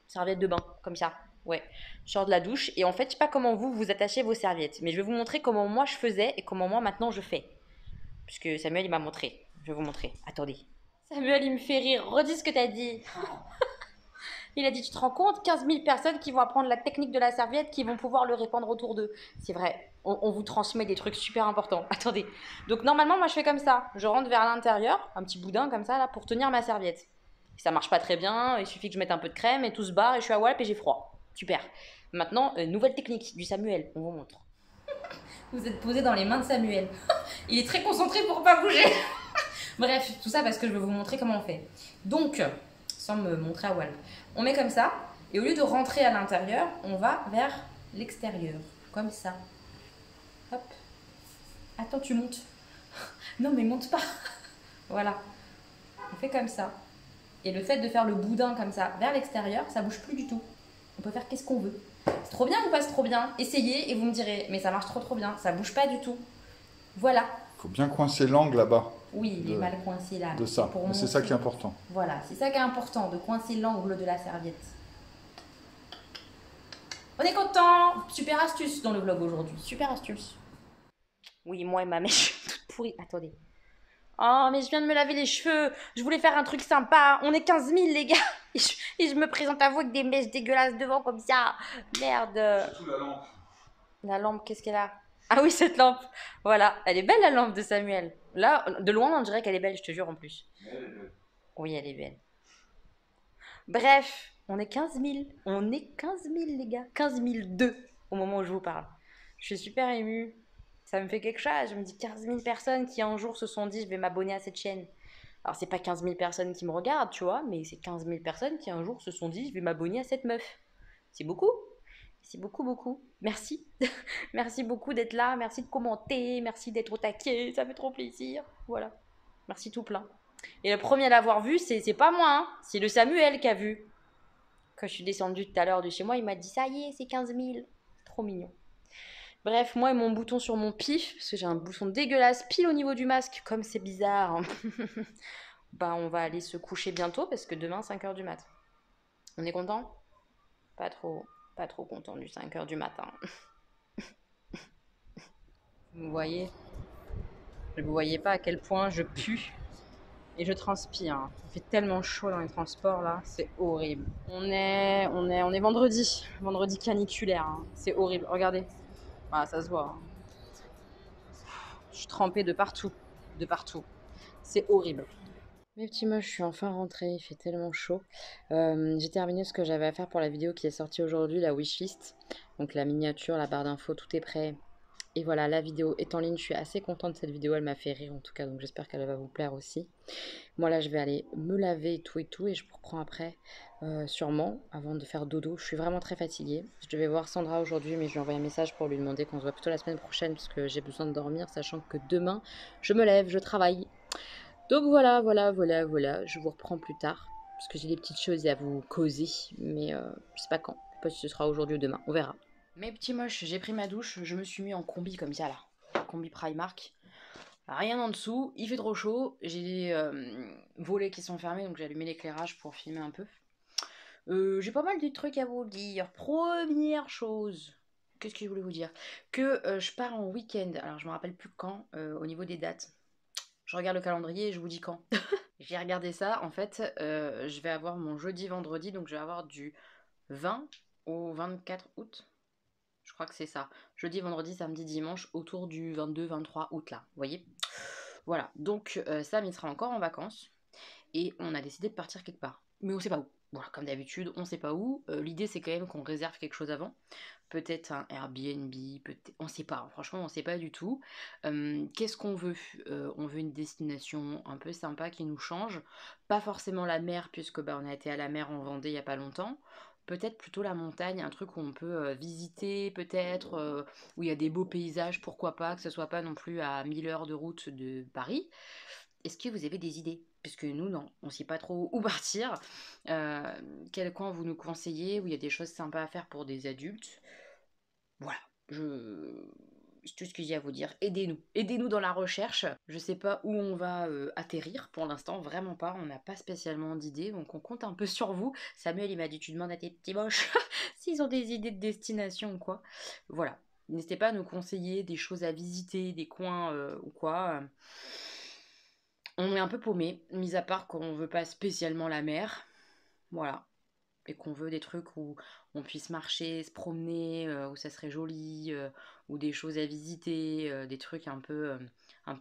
Serviette de bain, comme ça. Ouais. Je sors de la douche et en fait, je sais pas comment vous attachez vos serviettes. Mais je vais vous montrer comment moi je faisais et comment moi maintenant je fais. Puisque Samuel, il m'a montré. Je vais vous montrer. Attendez. Samuel, il me fait rire. Redis ce que t'as dit. Il a dit, tu te rends compte, 15 000 personnes qui vont apprendre la technique de la serviette, qui vont pouvoir le répandre autour d'eux. C'est vrai, on vous transmet des trucs super importants. Attendez. Donc normalement, moi je fais comme ça. Je rentre vers l'intérieur, un petit boudin comme ça, là, pour tenir ma serviette. Ça marche pas très bien, il suffit que je mette un peu de crème et tout se barre et je suis à Walp et j'ai froid. Super. Maintenant, nouvelle technique du Samuel, on vous montre. Vous êtes posé dans les mains de Samuel. Il est très concentré pour pas bouger. Bref, tout ça parce que je vais vous montrer comment on fait. Donc, sans me montrer à Walp, on met comme ça, et au lieu de rentrer à l'intérieur, on va vers l'extérieur, comme ça. Hop. Attends, tu montes. Non, mais monte pas. Voilà. On fait comme ça. Et le fait de faire le boudin comme ça vers l'extérieur, ça bouge plus du tout. On peut faire qu'est-ce qu'on veut. C'est trop bien ou pas c'est trop bien? Essayez et vous me direz, mais ça marche trop bien, ça bouge pas du tout. Voilà. Faut bien coincer l'angle là-bas. Oui, il est mal coincé là. De ça, c'est ça qui est important. Voilà, c'est ça qui est important, de coincer l'angle de la serviette. On est content. Super astuce dans le vlog aujourd'hui, super astuce. Oui, moi et ma mèche toute pourrie. Attendez. Oh, mais je viens de me laver les cheveux. Je voulais faire un truc sympa. On est 15 000, les gars. Et je me présente à vous avec des mèches dégueulasses devant comme ça. Merde. Surtout la lampe. La lampe, qu'est-ce qu'elle a? Ah oui, cette lampe. Voilà. Elle est belle, la lampe de Samuel. Là, de loin, on dirait qu'elle est belle, je te jure, en plus. Elle est belle. Oui, elle est belle. Bref, on est 15 000. On est 15 000, les gars. 15 002 au moment où je vous parle. Je suis super émue. Ça me fait quelque chose. Je me dis 15 000 personnes qui un jour se sont dit je vais m'abonner à cette chaîne. Alors c'est pas 15 000 personnes qui me regardent, tu vois, mais c'est 15 000 personnes qui un jour se sont dit je vais m'abonner à cette meuf. C'est beaucoup. C'est beaucoup. Merci. Merci beaucoup d'être là. Merci de commenter. Merci d'être au taquet. Ça fait trop plaisir. Voilà. Merci tout plein. Et le premier à l'avoir vu, c'est pas moi, hein. C'est le Samuel qui a vu. Quand je suis descendue tout à l'heure de chez moi, il m'a dit ça y est, c'est 15 000. Trop mignon. Bref, moi et mon bouton sur mon pif, parce que j'ai un bouton dégueulasse pile au niveau du masque, comme c'est bizarre. Bah, on va aller se coucher bientôt parce que demain, 5h du mat. On est content? Pas trop content du 5h du matin. Vous voyez? Vous voyez pas à quel point je pue et je transpire. Il fait tellement chaud dans les transports là, c'est horrible. On est vendredi caniculaire, hein. C'est horrible, regardez. Ah, ça se voit. Je suis trempée de partout. C'est horrible. Mes petits moches, je suis enfin rentrée, il fait tellement chaud. J'ai terminé ce que j'avais à faire pour la vidéo qui est sortie aujourd'hui, la wishlist. Donc la miniature, la barre d'infos, tout est prêt. Et voilà, la vidéo est en ligne, je suis assez contente de cette vidéo, elle m'a fait rire en tout cas, donc j'espère qu'elle va vous plaire aussi. Moi là, je vais aller me laver et tout, et je vous reprends après, sûrement, avant de faire dodo. Je suis vraiment très fatiguée. Je devais voir Sandra aujourd'hui, mais je lui ai envoyé un message pour lui demander qu'on se voit plutôt la semaine prochaine, parce que j'ai besoin de dormir, sachant que demain, je me lève, je travaille. Donc voilà, je vous reprends plus tard, parce que j'ai des petites choses à vous causer, mais je sais pas quand, je sais pas si ce sera aujourd'hui ou demain, on verra. Mes petits moches, j'ai pris ma douche, je me suis mis en combi comme ça là, combi Primark. Rien en dessous, il fait trop chaud, j'ai des volets qui sont fermés, donc j'ai allumé l'éclairage pour filmer un peu. J'ai pas mal de trucs à vous dire. Première chose, qu'est-ce que je voulais vous dire? Que je pars en week-end, alors je me rappelle plus quand, au niveau des dates. Je regarde le calendrier et je vous dis quand. J'ai regardé ça, en fait, je vais avoir mon jeudi, vendredi, donc je vais avoir du 20 au 24 août. Je crois que c'est ça. Jeudi, vendredi, samedi, dimanche, autour du 22-23 août, là. Vous voyez? Voilà. Donc, Sam, il sera encore en vacances. Et on a décidé de partir quelque part. Mais on sait pas où. Voilà, comme d'habitude, on sait pas où. L'idée, c'est quand même qu'on réserve quelque chose avant. Peut-être un Airbnb, peut-être... On sait pas. Franchement, on sait pas du tout. Qu'est-ce qu'on veut? On veut une destination un peu sympa qui nous change. Pas forcément la mer, puisque bah, on a été à la mer en Vendée il y a pas longtemps. Peut-être plutôt la montagne, un truc où on peut visiter, peut-être, où il y a des beaux paysages, pourquoi pas, que ce soit pas non plus à 1000 heures de route de Paris. Est-ce que vous avez des idées? Puisque nous, non, on ne sait pas trop où partir. Quel coin vous nous conseillez, où il y a des choses sympas à faire pour des adultes? Voilà, c'est tout ce que j'ai à vous dire. Aidez-nous dans la recherche. Je sais pas où on va atterrir pour l'instant, vraiment pas. On n'a pas spécialement d'idées, donc on compte un peu sur vous. Samuel, il m'a dit, tu demandes à tes petits moches s'ils ont des idées de destination ou quoi. Voilà, n'hésitez pas à nous conseiller des choses à visiter, des coins ou quoi. On est un peu paumé, mis à part qu'on veut pas spécialement la mer. Voilà. et qu'on veut des trucs où on puisse marcher, se promener, où ça serait joli, ou des choses à visiter, des trucs un peu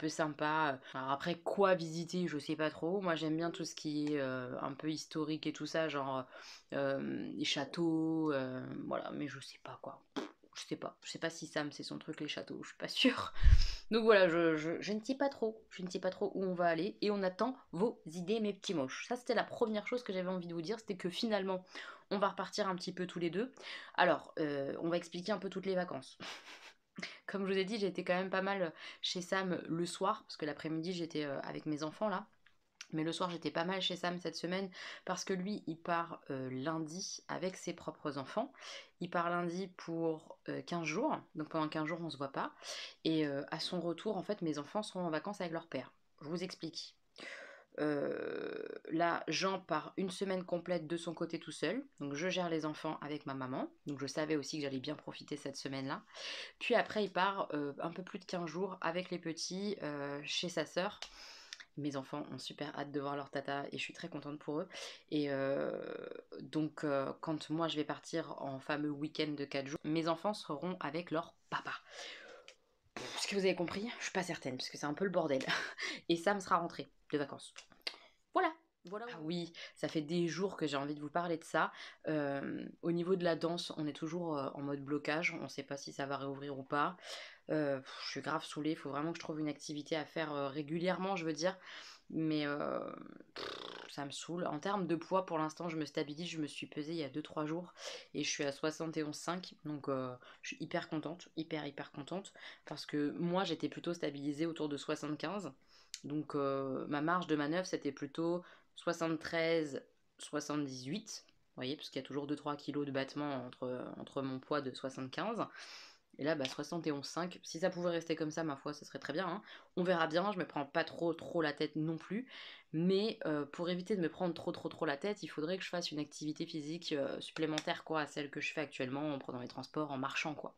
sympas. Alors après, quoi visiter, je sais pas trop. Moi, j'aime bien tout ce qui est un peu historique et tout ça, genre les châteaux, voilà, mais je sais pas quoi. Je sais pas si Sam c'est son truc les châteaux, je suis pas sûre. Donc voilà, je ne sais pas trop, je ne sais pas trop où on va aller et on attend vos idées mes petits moches. Ça c'était la première chose que j'avais envie de vous dire, c'était que finalement on va repartir un petit peu tous les deux. Alors, on va expliquer un peu toutes les vacances. Comme je vous ai dit, j'ai été quand même pas mal chez Sam le soir, parce que l'après-midi j'étais avec mes enfants là. Mais le soir, j'étais pas mal chez Sam cette semaine parce que lui, il part lundi avec ses propres enfants. Il part lundi pour 15 jours. Donc pendant 15 jours, on se voit pas. Et à son retour, en fait, mes enfants seront en vacances avec leur père. Je vous explique. Là, Jean part une semaine complète de son côté tout seul. Donc je gère les enfants avec ma maman. Donc je savais aussi que j'allais bien profiter cette semaine-là. Puis après, il part un peu plus de 15 jours avec les petits chez sa sœur. Mes enfants ont super hâte de voir leur tata et je suis très contente pour eux. Et donc, quand moi je vais partir en fameux week-end de 4 jours, mes enfants seront avec leur papa. Est-ce que vous avez compris? Je suis pas certaine parce que c'est un peu le bordel. Et Sam sera rentré de vacances. Voilà. Voilà. Ah oui, ça fait des jours que j'ai envie de vous parler de ça. Au niveau de la danse, on est toujours en mode blocage. On ne sait pas si ça va réouvrir ou pas. Je suis grave saoulée. Il faut vraiment que je trouve une activité à faire régulièrement, je veux dire. Mais ça me saoule. En termes de poids, pour l'instant, je me stabilise. Je me suis pesée il y a 2-3 jours et je suis à 71,5. Donc, je suis hyper contente. Hyper contente. Parce que moi, j'étais plutôt stabilisée autour de 75. Donc, ma marge de manœuvre, c'était plutôt 73, 78. Vous voyez, parce qu'il y a toujours 2-3 kilos de battement entre mon poids de 75. Et là, 71,5. Si ça pouvait rester comme ça, ma foi, ça serait très bien. Hein. On verra bien, je me prends pas trop la tête non plus. Mais pour éviter de me prendre trop la tête, il faudrait que je fasse une activité physique supplémentaire quoi, à celle que je fais actuellement en prenant les transports, en marchant quoi.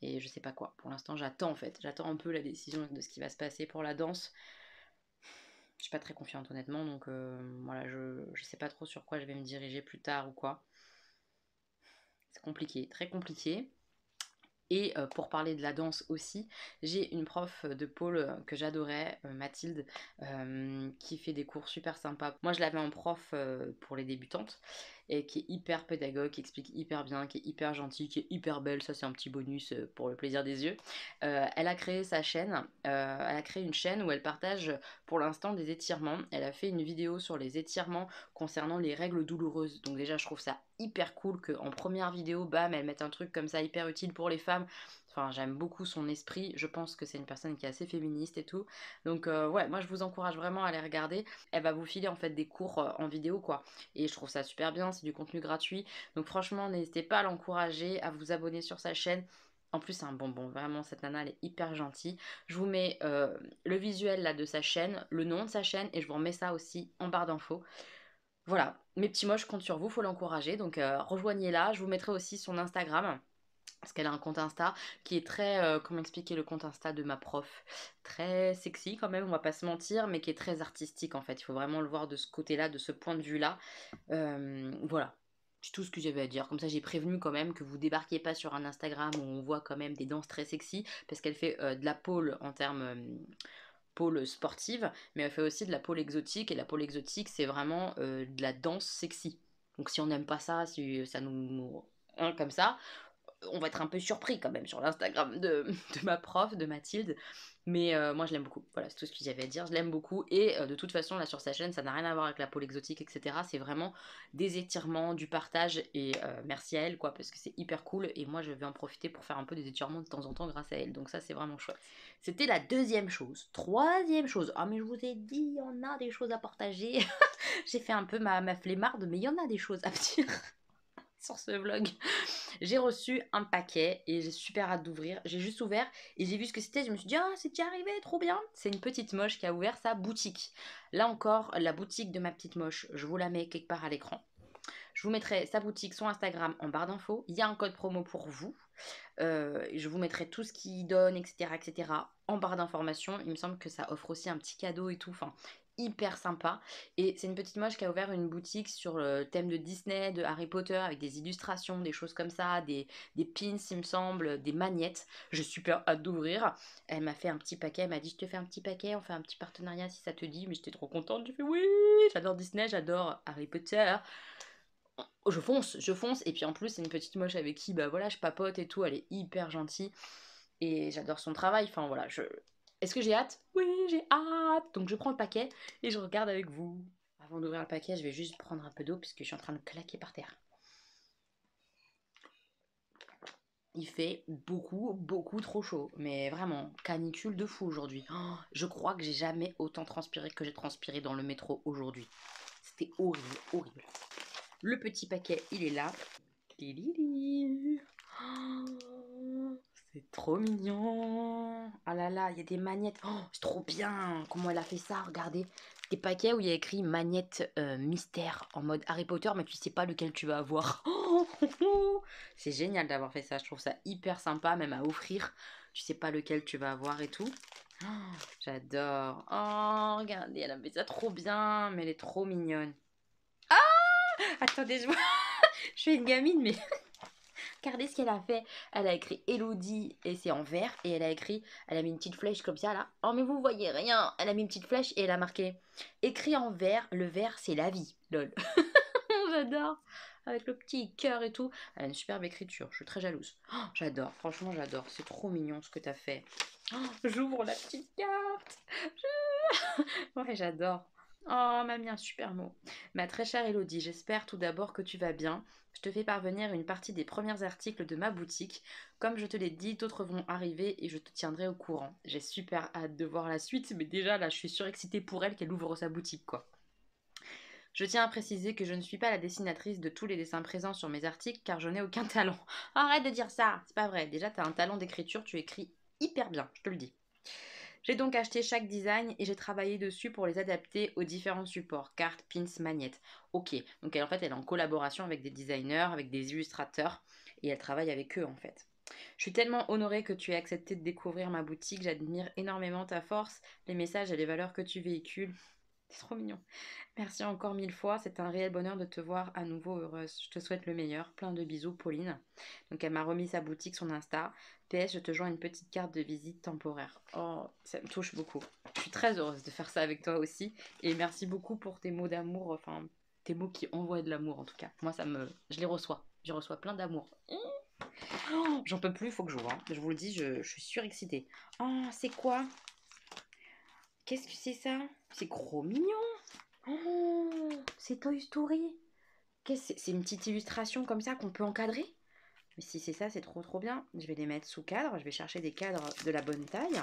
Et je sais pas quoi. Pour l'instant, j'attends en fait. J'attends un peu la décision de ce qui va se passer pour la danse. Je suis pas très confiante honnêtement, donc voilà, je sais pas trop sur quoi je vais me diriger plus tard ou quoi. C'est compliqué, très compliqué. Et pour parler de la danse aussi, j'ai une prof de pôle que j'adorais, Mathilde, qui fait des cours super sympas. Moi je l'avais en prof pour les débutantes et qui est hyper pédagogue, qui explique hyper bien, qui est hyper gentille, qui est hyper belle, ça c'est un petit bonus pour le plaisir des yeux. Elle a créé sa chaîne, elle a créé une chaîne où elle partage pour l'instant des étirements. Elle a fait une vidéo sur les étirements concernant les règles douloureuses. Donc déjà je trouve ça hyper cool qu'en première vidéo, bam, elle mette un truc comme ça hyper utile pour les femmes. Enfin, j'aime beaucoup son esprit. Je pense que c'est une personne qui est assez féministe et tout. Donc ouais, moi je vous encourage vraiment à aller regarder. Elle va vous filer en fait des cours en vidéo quoi. Et je trouve ça super bien, c'est du contenu gratuit. Donc franchement, n'hésitez pas à l'encourager, à vous abonner sur sa chaîne. En plus, c'est un bonbon, vraiment, cette nana, elle est hyper gentille. Je vous mets le visuel là de sa chaîne, le nom de sa chaîne, et je vous remets ça aussi en barre d'infos. Voilà, mes petits moches, je compte sur vous, faut l'encourager. Donc rejoignez-la. Je vous mettrai aussi son Instagram. Parce qu'elle a un compte Insta qui est très, comment expliquer le compte Insta de ma prof, très sexy quand même, on va pas se mentir, mais qui est très artistique en fait. Il faut vraiment le voir de ce côté-là, de ce point de vue-là. Voilà, c'est tout ce que j'avais à dire. Comme ça, j'ai prévenu quand même que vous débarquiez pas sur un Instagram où on voit quand même des danses très sexy, parce qu'elle fait de la pole en termes pôle sportive, mais elle fait aussi de la pôle exotique, et la pôle exotique, c'est vraiment de la danse sexy. Donc si on n'aime pas ça, si ça nous... Hein, comme ça, on va être un peu surpris quand même sur l'Instagram de ma prof, de Mathilde. Mais moi je l'aime beaucoup. Voilà, c'est tout ce que j'avais à dire. Je l'aime beaucoup. Et de toute façon, là sur sa chaîne, ça n'a rien à voir avec la pôle exotique, etc. C'est vraiment des étirements, du partage. Et merci à elle, quoi, parce que c'est hyper cool. Et moi, je vais en profiter pour faire un peu des étirements de temps en temps grâce à elle. Donc ça, c'est vraiment chouette. C'était la deuxième chose. Troisième chose. Ah, mais je vous ai dit, il y en a des choses à partager. J'ai fait un peu ma flemmarde, mais il y en a des choses à dire sur ce vlog. J'ai reçu un paquet et j'ai super hâte d'ouvrir. J'ai juste ouvert et j'ai vu ce que c'était. Je me suis dit, ah, c'est déjà arrivé, trop bien. C'est une petite moche qui a ouvert sa boutique. Là encore, la boutique de ma petite moche, je vous la mets quelque part à l'écran. Je vous mettrai sa boutique, son Instagram en barre d'infos. Il y a un code promo pour vous. Je vous mettrai tout ce qu'il donne, etc., en barre d'informations. Il me semble que ça offre aussi un petit cadeau et tout. Enfin, hyper sympa. Et c'est une petite moche qui a ouvert une boutique sur le thème de Disney, de Harry Potter, avec des illustrations, des choses comme ça, des pins, il me semble, des magnettes. J'ai super hâte d'ouvrir. Elle m'a fait un petit paquet, elle m'a dit je te fais un petit paquet, on fait un petit partenariat si ça te dit. Mais j'étais trop contente, j'ai fait oui, j'adore Disney, j'adore Harry Potter. Je fonce. Et puis en plus, c'est une petite moche avec qui, bah voilà, je papote et tout. Elle est hyper gentille. Et j'adore son travail. Enfin voilà, Est-ce que j'ai hâte? Oui, j'ai hâte. Donc je prends le paquet et je regarde avec vous. Avant d'ouvrir le paquet, je vais juste prendre un peu d'eau puisque je suis en train de claquer par terre. Il fait beaucoup trop chaud. Mais vraiment, canicule de fou aujourd'hui. Oh, je crois que j'ai jamais autant transpiré que j'ai transpiré dans le métro aujourd'hui. C'était horrible. Le petit paquet, il est là. Oh, c'est trop mignon. Ah là là, il y a des magnettes. Oh, c'est trop bien. Comment elle a fait ça? Regardez. Des paquets où il y a écrit magnette mystère en mode Harry Potter, mais tu sais pas lequel tu vas avoir. C'est génial d'avoir fait ça. Je trouve ça hyper sympa, même à offrir. Tu sais pas lequel tu vas avoir et tout. Oh, j'adore. Oh, regardez, elle a fait ça trop bien, mais elle est trop mignonne. Attendez, je fais une gamine, mais regardez ce qu'elle a fait. Elle a écrit Elodie et c'est en vert. Et elle a mis une petite flèche comme ça là. Oh mais vous voyez rien. Elle a mis une petite flèche et elle a marqué écrit en vert. Le vert c'est la vie. Lol. J'adore. Avec le petit cœur et tout. Elle a une superbe écriture. Je suis très jalouse. Oh, j'adore. Franchement j'adore. C'est trop mignon ce que t'as fait. Oh, j'ouvre la petite carte. Ouais j'adore. Oh, m'a mis un super mot. Ma très chère Elodie, j'espère tout d'abord que tu vas bien. Je te fais parvenir une partie des premiers articles de ma boutique. Comme je te l'ai dit, d'autres vont arriver et je te tiendrai au courant. J'ai super hâte de voir la suite, mais déjà là, je suis surexcitée pour elle qu'elle ouvre sa boutique, quoi. Je tiens à préciser que je ne suis pas la dessinatrice de tous les dessins présents sur mes articles car je n'ai aucun talent. Arrête de dire ça, c'est pas vrai. Déjà, t'as un talent d'écriture, tu écris hyper bien, je te le dis. J'ai donc acheté chaque design et j'ai travaillé dessus pour les adapter aux différents supports, cartes, pins, magnettes. Ok, donc en fait elle est en collaboration avec des designers, avec des illustrateurs et elle travaille avec eux en fait. Je suis tellement honorée que tu aies accepté de découvrir ma boutique, j'admire énormément ta force, les messages et les valeurs que tu véhicules. C'est trop mignon. Merci encore 1000 fois, c'est un réel bonheur de te voir à nouveau heureuse. Je te souhaite le meilleur, plein de bisous Pauline. Donc elle m'a remis sa boutique, son Insta. PS, je te joins une petite carte de visite temporaire. Oh, ça me touche beaucoup. Je suis très heureuse de faire ça avec toi aussi. Et merci beaucoup pour tes mots d'amour, enfin tes mots qui envoient de l'amour en tout cas. Moi je les reçois. Je reçois plein d'amour. Oh, j'en peux plus, il faut que j'ouvre. Je vous le dis, je suis surexcitée. Oh, c'est quoi? Qu'est-ce que c'est ça? C'est gros mignon. Oh, c'est Toy Story. C'est une petite illustration comme ça qu'on peut encadrer. Mais si c'est ça, c'est trop bien. Je vais les mettre sous cadre. Je vais chercher des cadres de la bonne taille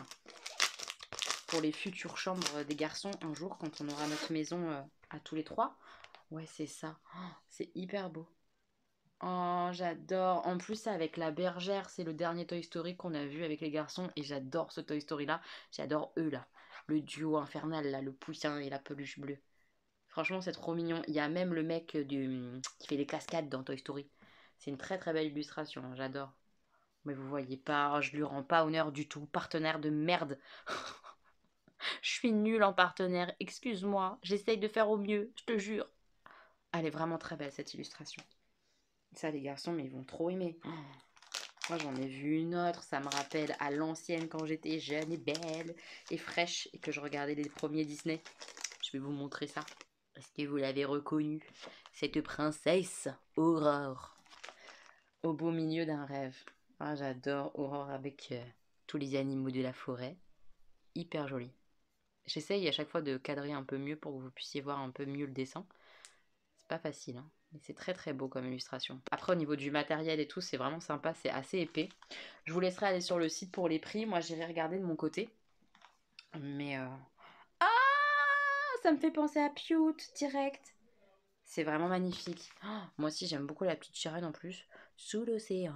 pour les futures chambres des garçons un jour quand on aura notre maison à tous les trois. Ouais, c'est ça. Oh, c'est hyper beau. Oh, j'adore. En plus, avec la bergère, c'est le dernier Toy Story qu'on a vu avec les garçons et j'adore ce Toy Story là. J'adore eux là. Le duo infernal là, le poussin et la peluche bleue. Franchement, c'est trop mignon. Il y a même le mec qui fait les cascades dans Toy Story. C'est une très belle illustration, hein, j'adore. Mais vous voyez pas, je lui rends pas honneur du tout. Partenaire de merde. Je suis nulle en partenaire, excuse-moi. J'essaye de faire au mieux, je te jure. Elle est vraiment très belle cette illustration. Ça, les garçons, mais ils vont trop aimer. Oh, moi, j'en ai vu une autre. Ça me rappelle à l'ancienne quand j'étais jeune et belle et fraîche et que je regardais les premiers Disney. Je vais vous montrer ça. Est-ce que vous l'avez reconnue? Cette princesse Aurore. Au beau milieu d'un rêve. Ah, j'adore Aurore avec tous les animaux de la forêt. Hyper jolie. J'essaye à chaque fois de cadrer un peu mieux pour que vous puissiez voir un peu mieux le dessin. C'est pas facile, hein, mais c'est très beau comme illustration. Après, au niveau du matériel et tout, c'est vraiment sympa, c'est assez épais. Je vous laisserai aller sur le site pour les prix. Moi, j'irai regarder de mon côté. Mais... Ah, ça me fait penser à Pute, direct. C'est vraiment magnifique. Oh, moi aussi, j'aime beaucoup la petite sirène en plus. Sous l'océan,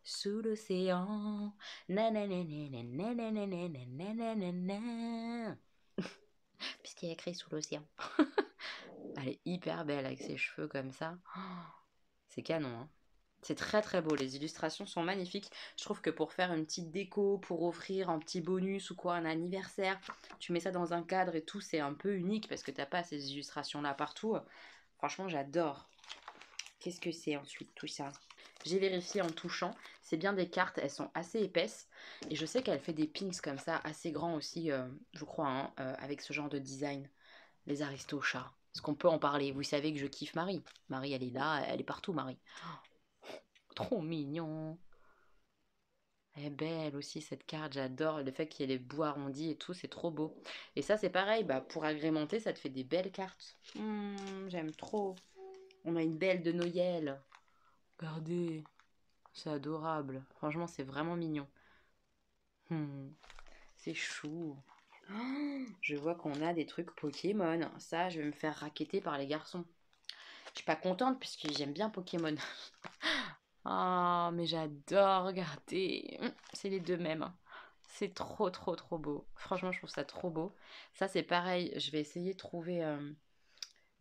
sous l'océan. Puisqu'il y a écrit sous l'océan. Elle est hyper belle avec ses cheveux comme ça. Oh, c'est canon, hein. C'est très très beau, les illustrations sont magnifiques. Je trouve que pour faire une petite déco, pour offrir un petit bonus ou quoi, un anniversaire, tu mets ça dans un cadre et tout, c'est un peu unique parce que t'as pas ces illustrations-là partout. Franchement, j'adore. Qu'est-ce que c'est ensuite tout ça? J'ai vérifié en touchant, c'est bien des cartes, elles sont assez épaisses. Et je sais qu'elle fait des pins comme ça, assez grands aussi, je crois, hein, avec ce genre de design. Les aristochats. Est-ce qu'on peut en parler? Vous savez que je kiffe Marie. Marie, elle est là, elle est partout, Marie. Trop mignon. Elle est belle aussi cette carte, j'adore le fait qu'il y ait les bouts arrondis et tout, c'est trop beau. Et ça c'est pareil, bah, pour agrémenter ça te fait des belles cartes. J'aime trop. On a une belle de Noël. Regardez, c'est adorable. Franchement c'est vraiment mignon. C'est chou. Oh, je vois qu'on a des trucs Pokémon. Ça je vais me faire racketter par les garçons. Je suis pas contente puisque j'aime bien Pokémon. Ah, mais j'adore, regardez. C'est les deux mêmes. C'est trop, trop, trop beau. Franchement, je trouve ça trop beau. Ça, c'est pareil. Je vais essayer de trouver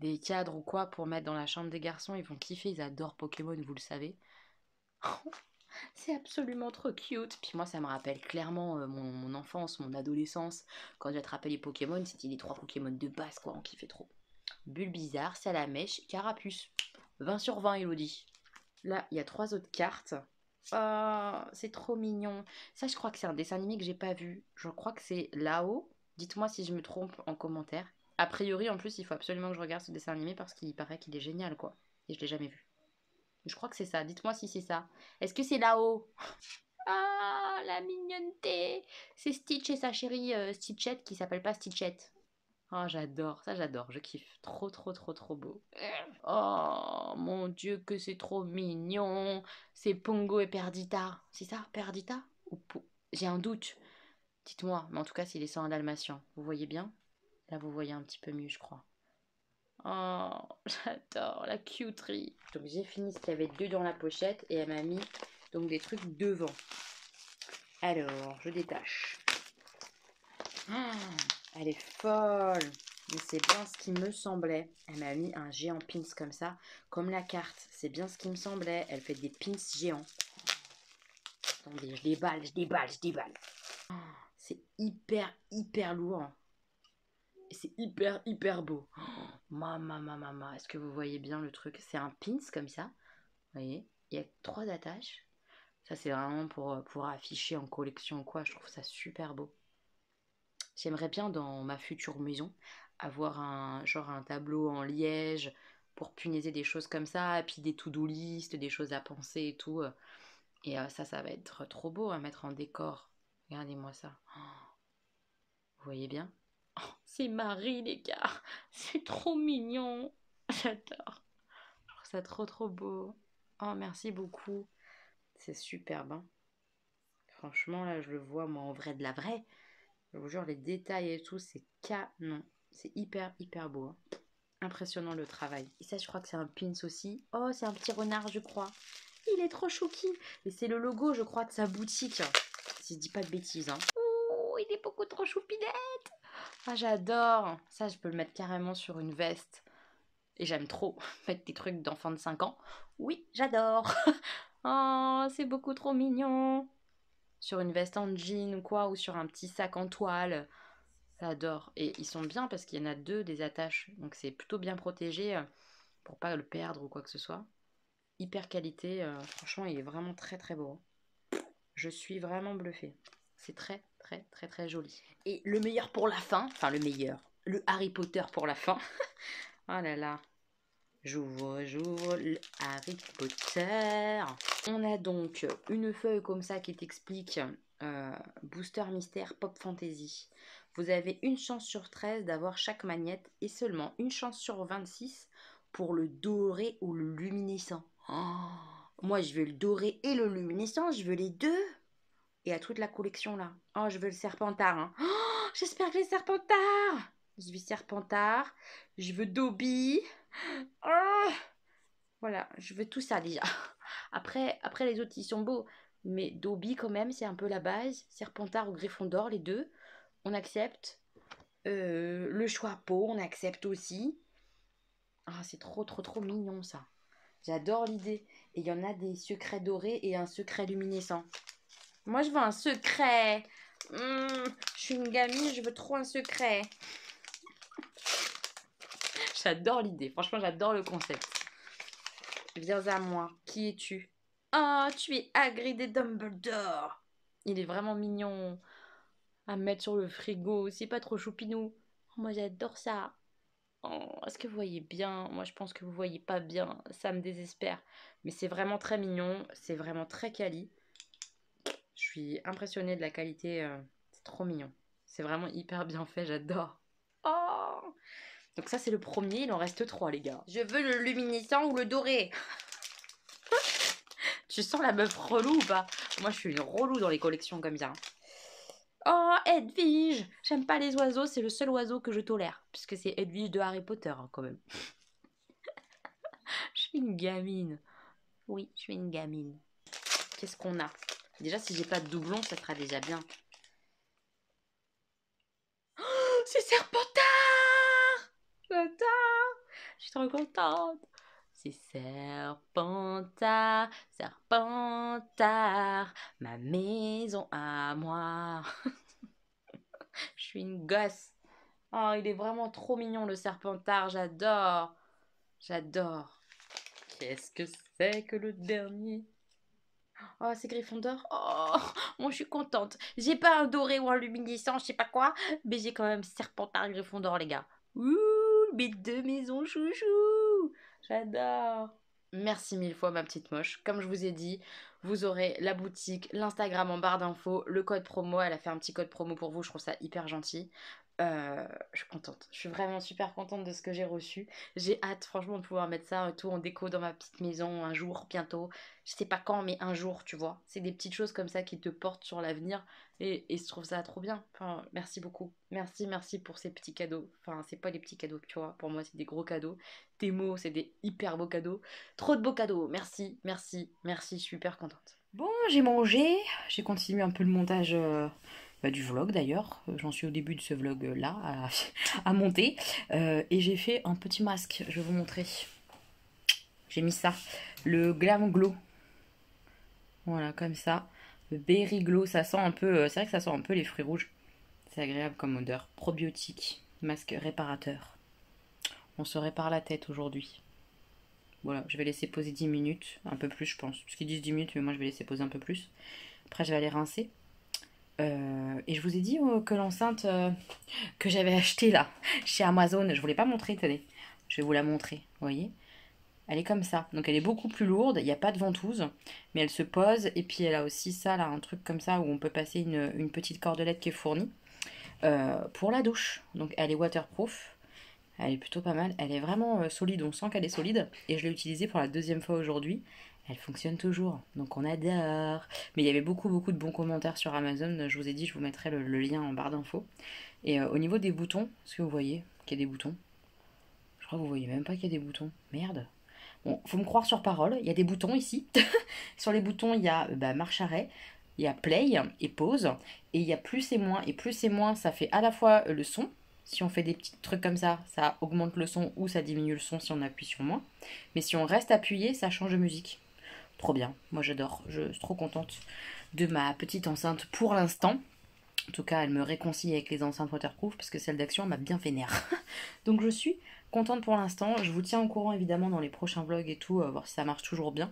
des cadres ou quoi pour mettre dans la chambre des garçons. Ils vont kiffer. Ils adorent Pokémon, vous le savez. C'est absolument trop cute. Puis moi, ça me rappelle clairement mon enfance, mon adolescence. Quand j'attrapais les Pokémon, c'était les 3 Pokémon de base, quoi. On kiffait trop. Bulbizarre, Salamèche, Carapuce. 20 sur 20, Elodie. Là, il y a 3 autres cartes. Oh, c'est trop mignon. Ça, je crois que c'est un dessin animé que j'ai pas vu. Je crois que c'est là-haut. Dites-moi si je me trompe en commentaire. A priori, en plus, il faut absolument que je regarde ce dessin animé parce qu'il paraît qu'il est génial, quoi. Et je l'ai jamais vu. Je crois que c'est ça. Dites-moi si c'est ça. Est-ce que c'est là-haut? Ah, la mignonneté. C'est Stitch et sa chérie Stitchette qui s'appelle pas Stitchette. Oh, j'adore, ça j'adore, je kiffe. Trop, trop, trop, trop beau. Oh, mon Dieu, que c'est trop mignon. C'est Pongo et Perdita. C'est ça, Perdita J'ai un doute. Dites-moi, mais en tout cas, c'est les 100 dalmatiens. Vous voyez bien? Là, vous voyez un petit peu mieux, je crois. Oh, j'adore la cuterie. Donc, j'ai fini ce qu'il y avait deux dans la pochette et elle m'a mis donc des trucs devant. Alors, je détache. Elle est folle. Mais c'est bien ce qui me semblait. Elle m'a mis un géant pins comme ça, comme la carte. C'est bien ce qui me semblait. Elle fait des pins géants. Attendez, je déballe, je déballe, je déballe. C'est hyper, hyper lourd. Et c'est hyper, hyper beau. Mama, est-ce que vous voyez bien le truc? C'est un pins comme ça. Vous voyez? Il y a 3 attaches. Ça, c'est vraiment pour afficher en collection ou quoi. Je trouve ça super beau. J'aimerais bien dans ma future maison avoir un tableau en liège pour punaiser des choses comme ça, et puis des to-do list, des choses à penser et tout. Et ça va être trop beau à mettre en décor. Regardez-moi ça. Vous voyez bien? Oh, c'est Marie, les gars. C'est trop mignon. J'adore. Je trouve ça trop trop beau. Oh, merci beaucoup. C'est superbe, hein. Franchement, là, je le vois, moi, en vrai de la vraie. Je vous jure, les détails et tout, c'est canon. C'est hyper, hyper beau, hein. Impressionnant le travail. Et ça, je crois que c'est un pins aussi. Oh, c'est un petit renard, je crois. Il est trop chouki. Et c'est le logo, je crois, de sa boutique. Si je dis pas de bêtises, hein. Oh, il est beaucoup trop choupinette. Ah, j'adore. Ça, je peux le mettre carrément sur une veste. Et j'aime trop mettre des trucs d'enfants de 5 ans. Oui, j'adore. Oh, c'est beaucoup trop mignon. Sur une veste en jean ou quoi, ou sur un petit sac en toile. J'adore. Et ils sont bien parce qu'il y en a 2 des attaches. Donc c'est plutôt bien protégé pour pas le perdre ou quoi que ce soit. Hyper qualité. Franchement, il est vraiment très très beau. Je suis vraiment bluffée. C'est très très très très joli. Et le meilleur pour la fin. Enfin le meilleur. Le Harry Potter pour la fin. Oh là là. J'ouvre le Harry Potter. On a donc une feuille comme ça qui t'explique Booster Mystère Pop Fantasy. Vous avez une chance sur 13 d'avoir chaque magnète et seulement une chance sur 26 pour le doré ou le luminescent. Oh, moi, je veux le doré et le luminescent, je veux les deux. Et à toute la collection là. Oh, je veux le Serpentard. Hein. Oh, j'espère que les Serpentards. Je veux Serpentard. Je veux Dobby. Oh, voilà, je veux tout ça déjà. Après les autres, ils sont beaux. Mais Dobby, quand même, c'est un peu la base. Serpentard ou Gryffondor, les deux. On accepte. Le Choixpeau, on accepte aussi. Ah, c'est trop, trop, trop mignon, ça. J'adore l'idée. Et il y en a des secrets dorés et un secret luminescent. Moi, je veux un secret. Je suis une gamine, je veux trop un secret. J'adore l'idée. Franchement, j'adore le concept. Viens à moi. Qui es-tu? Oh, tu es Hagrid et Dumbledore. Il est vraiment mignon à mettre sur le frigo. C'est pas trop choupinou. Moi, j'adore ça. Oh, est-ce que vous voyez bien? Moi, je pense que vous voyez pas bien. Ça me désespère. Mais c'est vraiment très mignon. C'est vraiment très quali. Je suis impressionnée de la qualité. C'est trop mignon. C'est vraiment hyper bien fait. J'adore. Oh! Donc ça, c'est le premier. Il en reste 3, les gars. Je veux le luminescent ou le doré. Tu sens la meuf relou ou pas? Moi, je suis une relou dans les collections comme ça. Oh, Edwige! J'aime pas les oiseaux. C'est le seul oiseau que je tolère. Puisque c'est Edwige de Harry Potter, hein, quand même. Je suis une gamine. Oui, je suis une gamine. Qu'est-ce qu'on a? Déjà, si j'ai pas de doublon, ça sera déjà bien. Oh, c'est Serpentard! J'adore! Je suis trop contente. C'est Serpentard, Serpentard, ma maison à moi. Je suis une gosse. Oh, il est vraiment trop mignon le Serpentard, j'adore. J'adore. Qu'est-ce que c'est que le dernier? Oh, c'est Gryffondor. Oh, moi je suis contente. J'ai pas un doré ou un luminescent, je sais pas quoi, mais j'ai quand même Serpentard Gryffondor, les gars. Ouh, mes 2 maisons chouchou. J'adore. Merci 1000 fois, ma petite moche. Comme je vous ai dit, vous aurez la boutique, l'Instagram en barre d'infos, le code promo. Elle a fait un petit code promo pour vous, je trouve ça hyper gentil. Je suis contente. Je suis vraiment super contente de ce que j'ai reçu. J'ai hâte, franchement, de pouvoir mettre ça tout en déco dans ma petite maison un jour, bientôt. Je sais pas quand, mais un jour, tu vois. C'est des petites choses comme ça qui te portent sur l'avenir. Et je trouve ça trop bien. Enfin, merci beaucoup. Merci pour ces petits cadeaux. Enfin, c'est pas des petits cadeaux, tu vois. Pour moi, c'est des gros cadeaux. Tes mots, c'est des hyper beaux cadeaux. Trop de beaux cadeaux. Merci. Je suis hyper contente. Bon, j'ai mangé. J'ai continué un peu le montage du vlog d'ailleurs. J'en suis au début de ce vlog là à monter. Et j'ai fait un petit masque. Je vais vous montrer. J'ai mis ça. Le Glam Glow. Voilà, comme ça. Le Berry Glow. Ça sent un peu. C'est vrai que ça sent un peu les fruits rouges. C'est agréable comme odeur. Probiotique. Masque réparateur. On se répare la tête aujourd'hui. Voilà, je vais laisser poser 10 minutes, un peu plus je pense. Parce qu'ils disent 10 minutes, mais moi je vais laisser poser un peu plus. Après je vais aller rincer. Et je vous ai dit que l'enceinte que j'avais achetée là, chez Amazon, je ne vous l'ai pas montrée, tenez. Je vais vous la montrer, vous voyez. Elle est comme ça. Donc elle est beaucoup plus lourde, il n'y a pas de ventouse, mais elle se pose. Et puis elle a aussi ça là, un truc comme ça où on peut passer une petite cordelette qui est fournie pour la douche. Donc elle est waterproof. Elle est plutôt pas mal. Elle est vraiment solide. On sent qu'elle est solide. Et je l'ai utilisée pour la 2e fois aujourd'hui. Elle fonctionne toujours. Donc on adore. Mais il y avait beaucoup de bons commentaires sur Amazon. Je vous ai dit, je vous mettrai le lien en barre d'infos. Et au niveau des boutons, est-ce que vous voyez qu'il y a des boutons? Je crois que vous voyez même pas qu'il y a des boutons. Merde. Bon, faut me croire sur parole. Il y a des boutons ici. Sur les boutons, il y a marche arrêt. Il y a play et pause. Et il y a plus et moins. Et plus et moins, ça fait à la fois le son. Si on fait des petits trucs comme ça augmente le son ou ça diminue le son si on appuie sur moins. Mais si on reste appuyé, ça change de musique. Trop bien, moi j'adore. Je suis trop contente de ma petite enceinte pour l'instant. En tout cas, elle me réconcilie avec les enceintes waterproof parce que celle d'Action m'a bien vénère. Donc je suis contente pour l'instant. Je vous tiens au courant évidemment dans les prochains vlogs et tout, voir si ça marche toujours bien.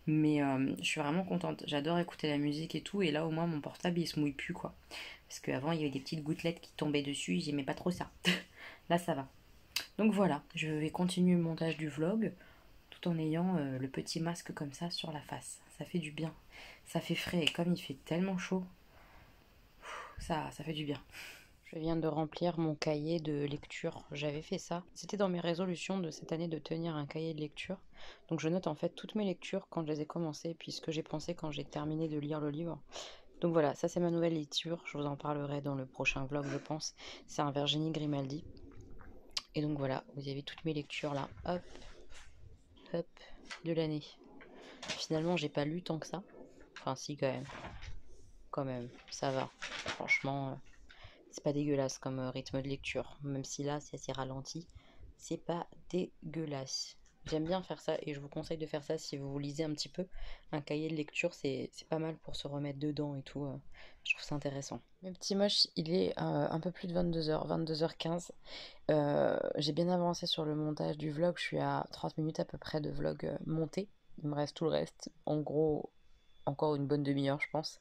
Mais je suis vraiment contente. J'adore écouter la musique et tout. Et là au moins mon portable il se mouille plus quoi. Parce qu'avant, il y avait des petites gouttelettes qui tombaient dessus. J'aimais pas trop ça. Là, ça va. Donc voilà, je vais continuer le montage du vlog tout en ayant le petit masque comme ça sur la face. Ça fait du bien. Ça fait frais. Et comme il fait tellement chaud, ça fait du bien. Je viens de remplir mon cahier de lecture. J'avais fait ça. C'était dans mes résolutions de cette année de tenir un cahier de lecture. Donc je note en fait toutes mes lectures quand je les ai commencées. Puis ce que j'ai pensé quand j'ai terminé de lire le livre. Donc voilà, ça c'est ma nouvelle lecture, je vous en parlerai dans le prochain vlog je pense. C'est un Virginie Grimaldi. Et donc voilà, vous avez toutes mes lectures là, hop, hop, de l'année. Finalement j'ai pas lu tant que ça. Enfin si quand même, ça va. Franchement, c'est pas dégueulasse comme rythme de lecture. Même si là c'est assez ralenti, c'est pas dégueulasse. J'aime bien faire ça et je vous conseille de faire ça si vous lisez un petit peu. Un cahier de lecture, c'est pas mal pour se remettre dedans et tout. Je trouve ça intéressant. Mes petits moches, il est un peu plus de 22h, 22h15. J'ai bien avancé sur le montage du vlog. Je suis à 30 minutes à peu près de vlog monté. Il me reste tout le reste. En gros, encore une bonne demi-heure, je pense.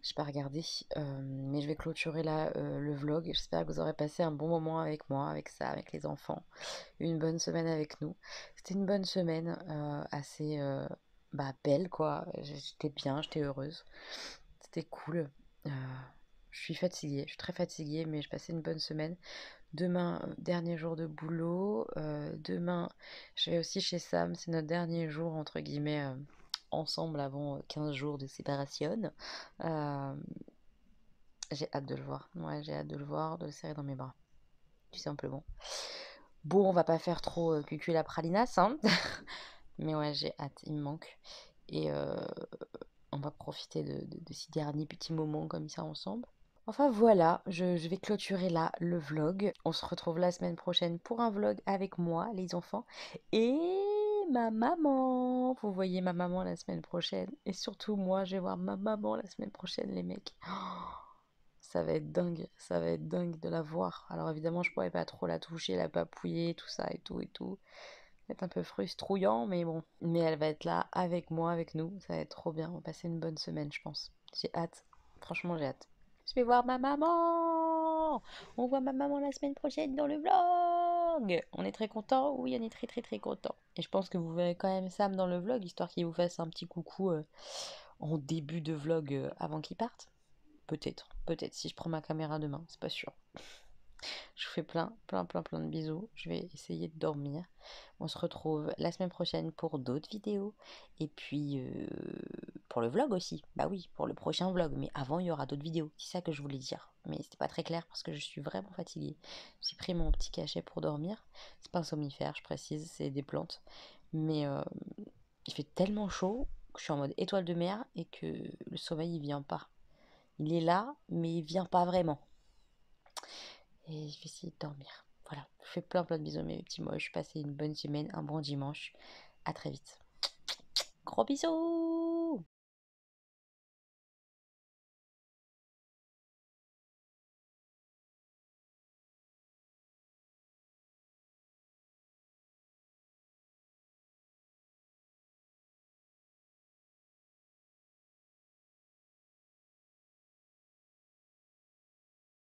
Je n'ai pas regardé. Mais je vais clôturer là le vlog. J'espère que vous aurez passé un bon moment avec moi, avec ça, avec les enfants. Une bonne semaine avec nous. C'était une bonne semaine, assez belle, quoi. J'étais bien, j'étais heureuse. C'était cool. Euh, je suis fatiguée, je suis très fatiguée, mais je passais une bonne semaine. Demain, dernier jour de boulot. Demain, je vais aussi chez Sam. C'est notre dernier jour, entre guillemets, ensemble avant 15 jours de séparation. Euh, j'ai hâte de le voir. Ouais, j'ai hâte de le voir, de le serrer dans mes bras. Tout simplement. Bon, on va pas faire trop cucul la pralinas, hein. Mais ouais, j'ai hâte, il me manque. Et on va profiter de ces derniers petits moments comme ça ensemble. Enfin voilà, je vais clôturer là le vlog. On se retrouve la semaine prochaine pour un vlog avec moi, les enfants, et ma maman. Vous voyez ma maman la semaine prochaine. Et surtout moi, je vais voir ma maman la semaine prochaine, les mecs. Ça va être dingue de la voir. Alors évidemment, je pourrais pas trop la toucher, la papouiller, tout ça et tout et tout. Ça va être un peu frustrouillant, mais bon. Mais elle va être là avec moi, avec nous. Ça va être trop bien. On va passer une bonne semaine, je pense. J'ai hâte. Franchement, j'ai hâte. Je vais voir ma maman. On voit ma maman la semaine prochaine dans le vlog. On est très content. Oui, on est très très très content. Et je pense que vous verrez quand même Sam dans le vlog, histoire qu'il vous fasse un petit coucou en début de vlog avant qu'il parte. Peut-être, peut-être si je prends ma caméra demain, c'est pas sûr. Je vous fais plein de bisous. Je vais essayer de dormir. On se retrouve la semaine prochaine pour d'autres vidéos. Et puis pour le vlog aussi. Bah oui, pour le prochain vlog. Mais avant, il y aura d'autres vidéos. C'est ça que je voulais dire. Mais c'était pas très clair parce que je suis vraiment fatiguée. J'ai pris mon petit cachet pour dormir. C'est pas un somnifère, je précise, c'est des plantes. Mais il fait tellement chaud que je suis en mode étoile de mer et que le sommeil il vient pas. Il est là, mais il vient pas vraiment. Et je vais essayer de dormir. Voilà, je fais plein de bisous mes petits moches. Passez une bonne semaine, un bon dimanche. À très vite. Gros bisous.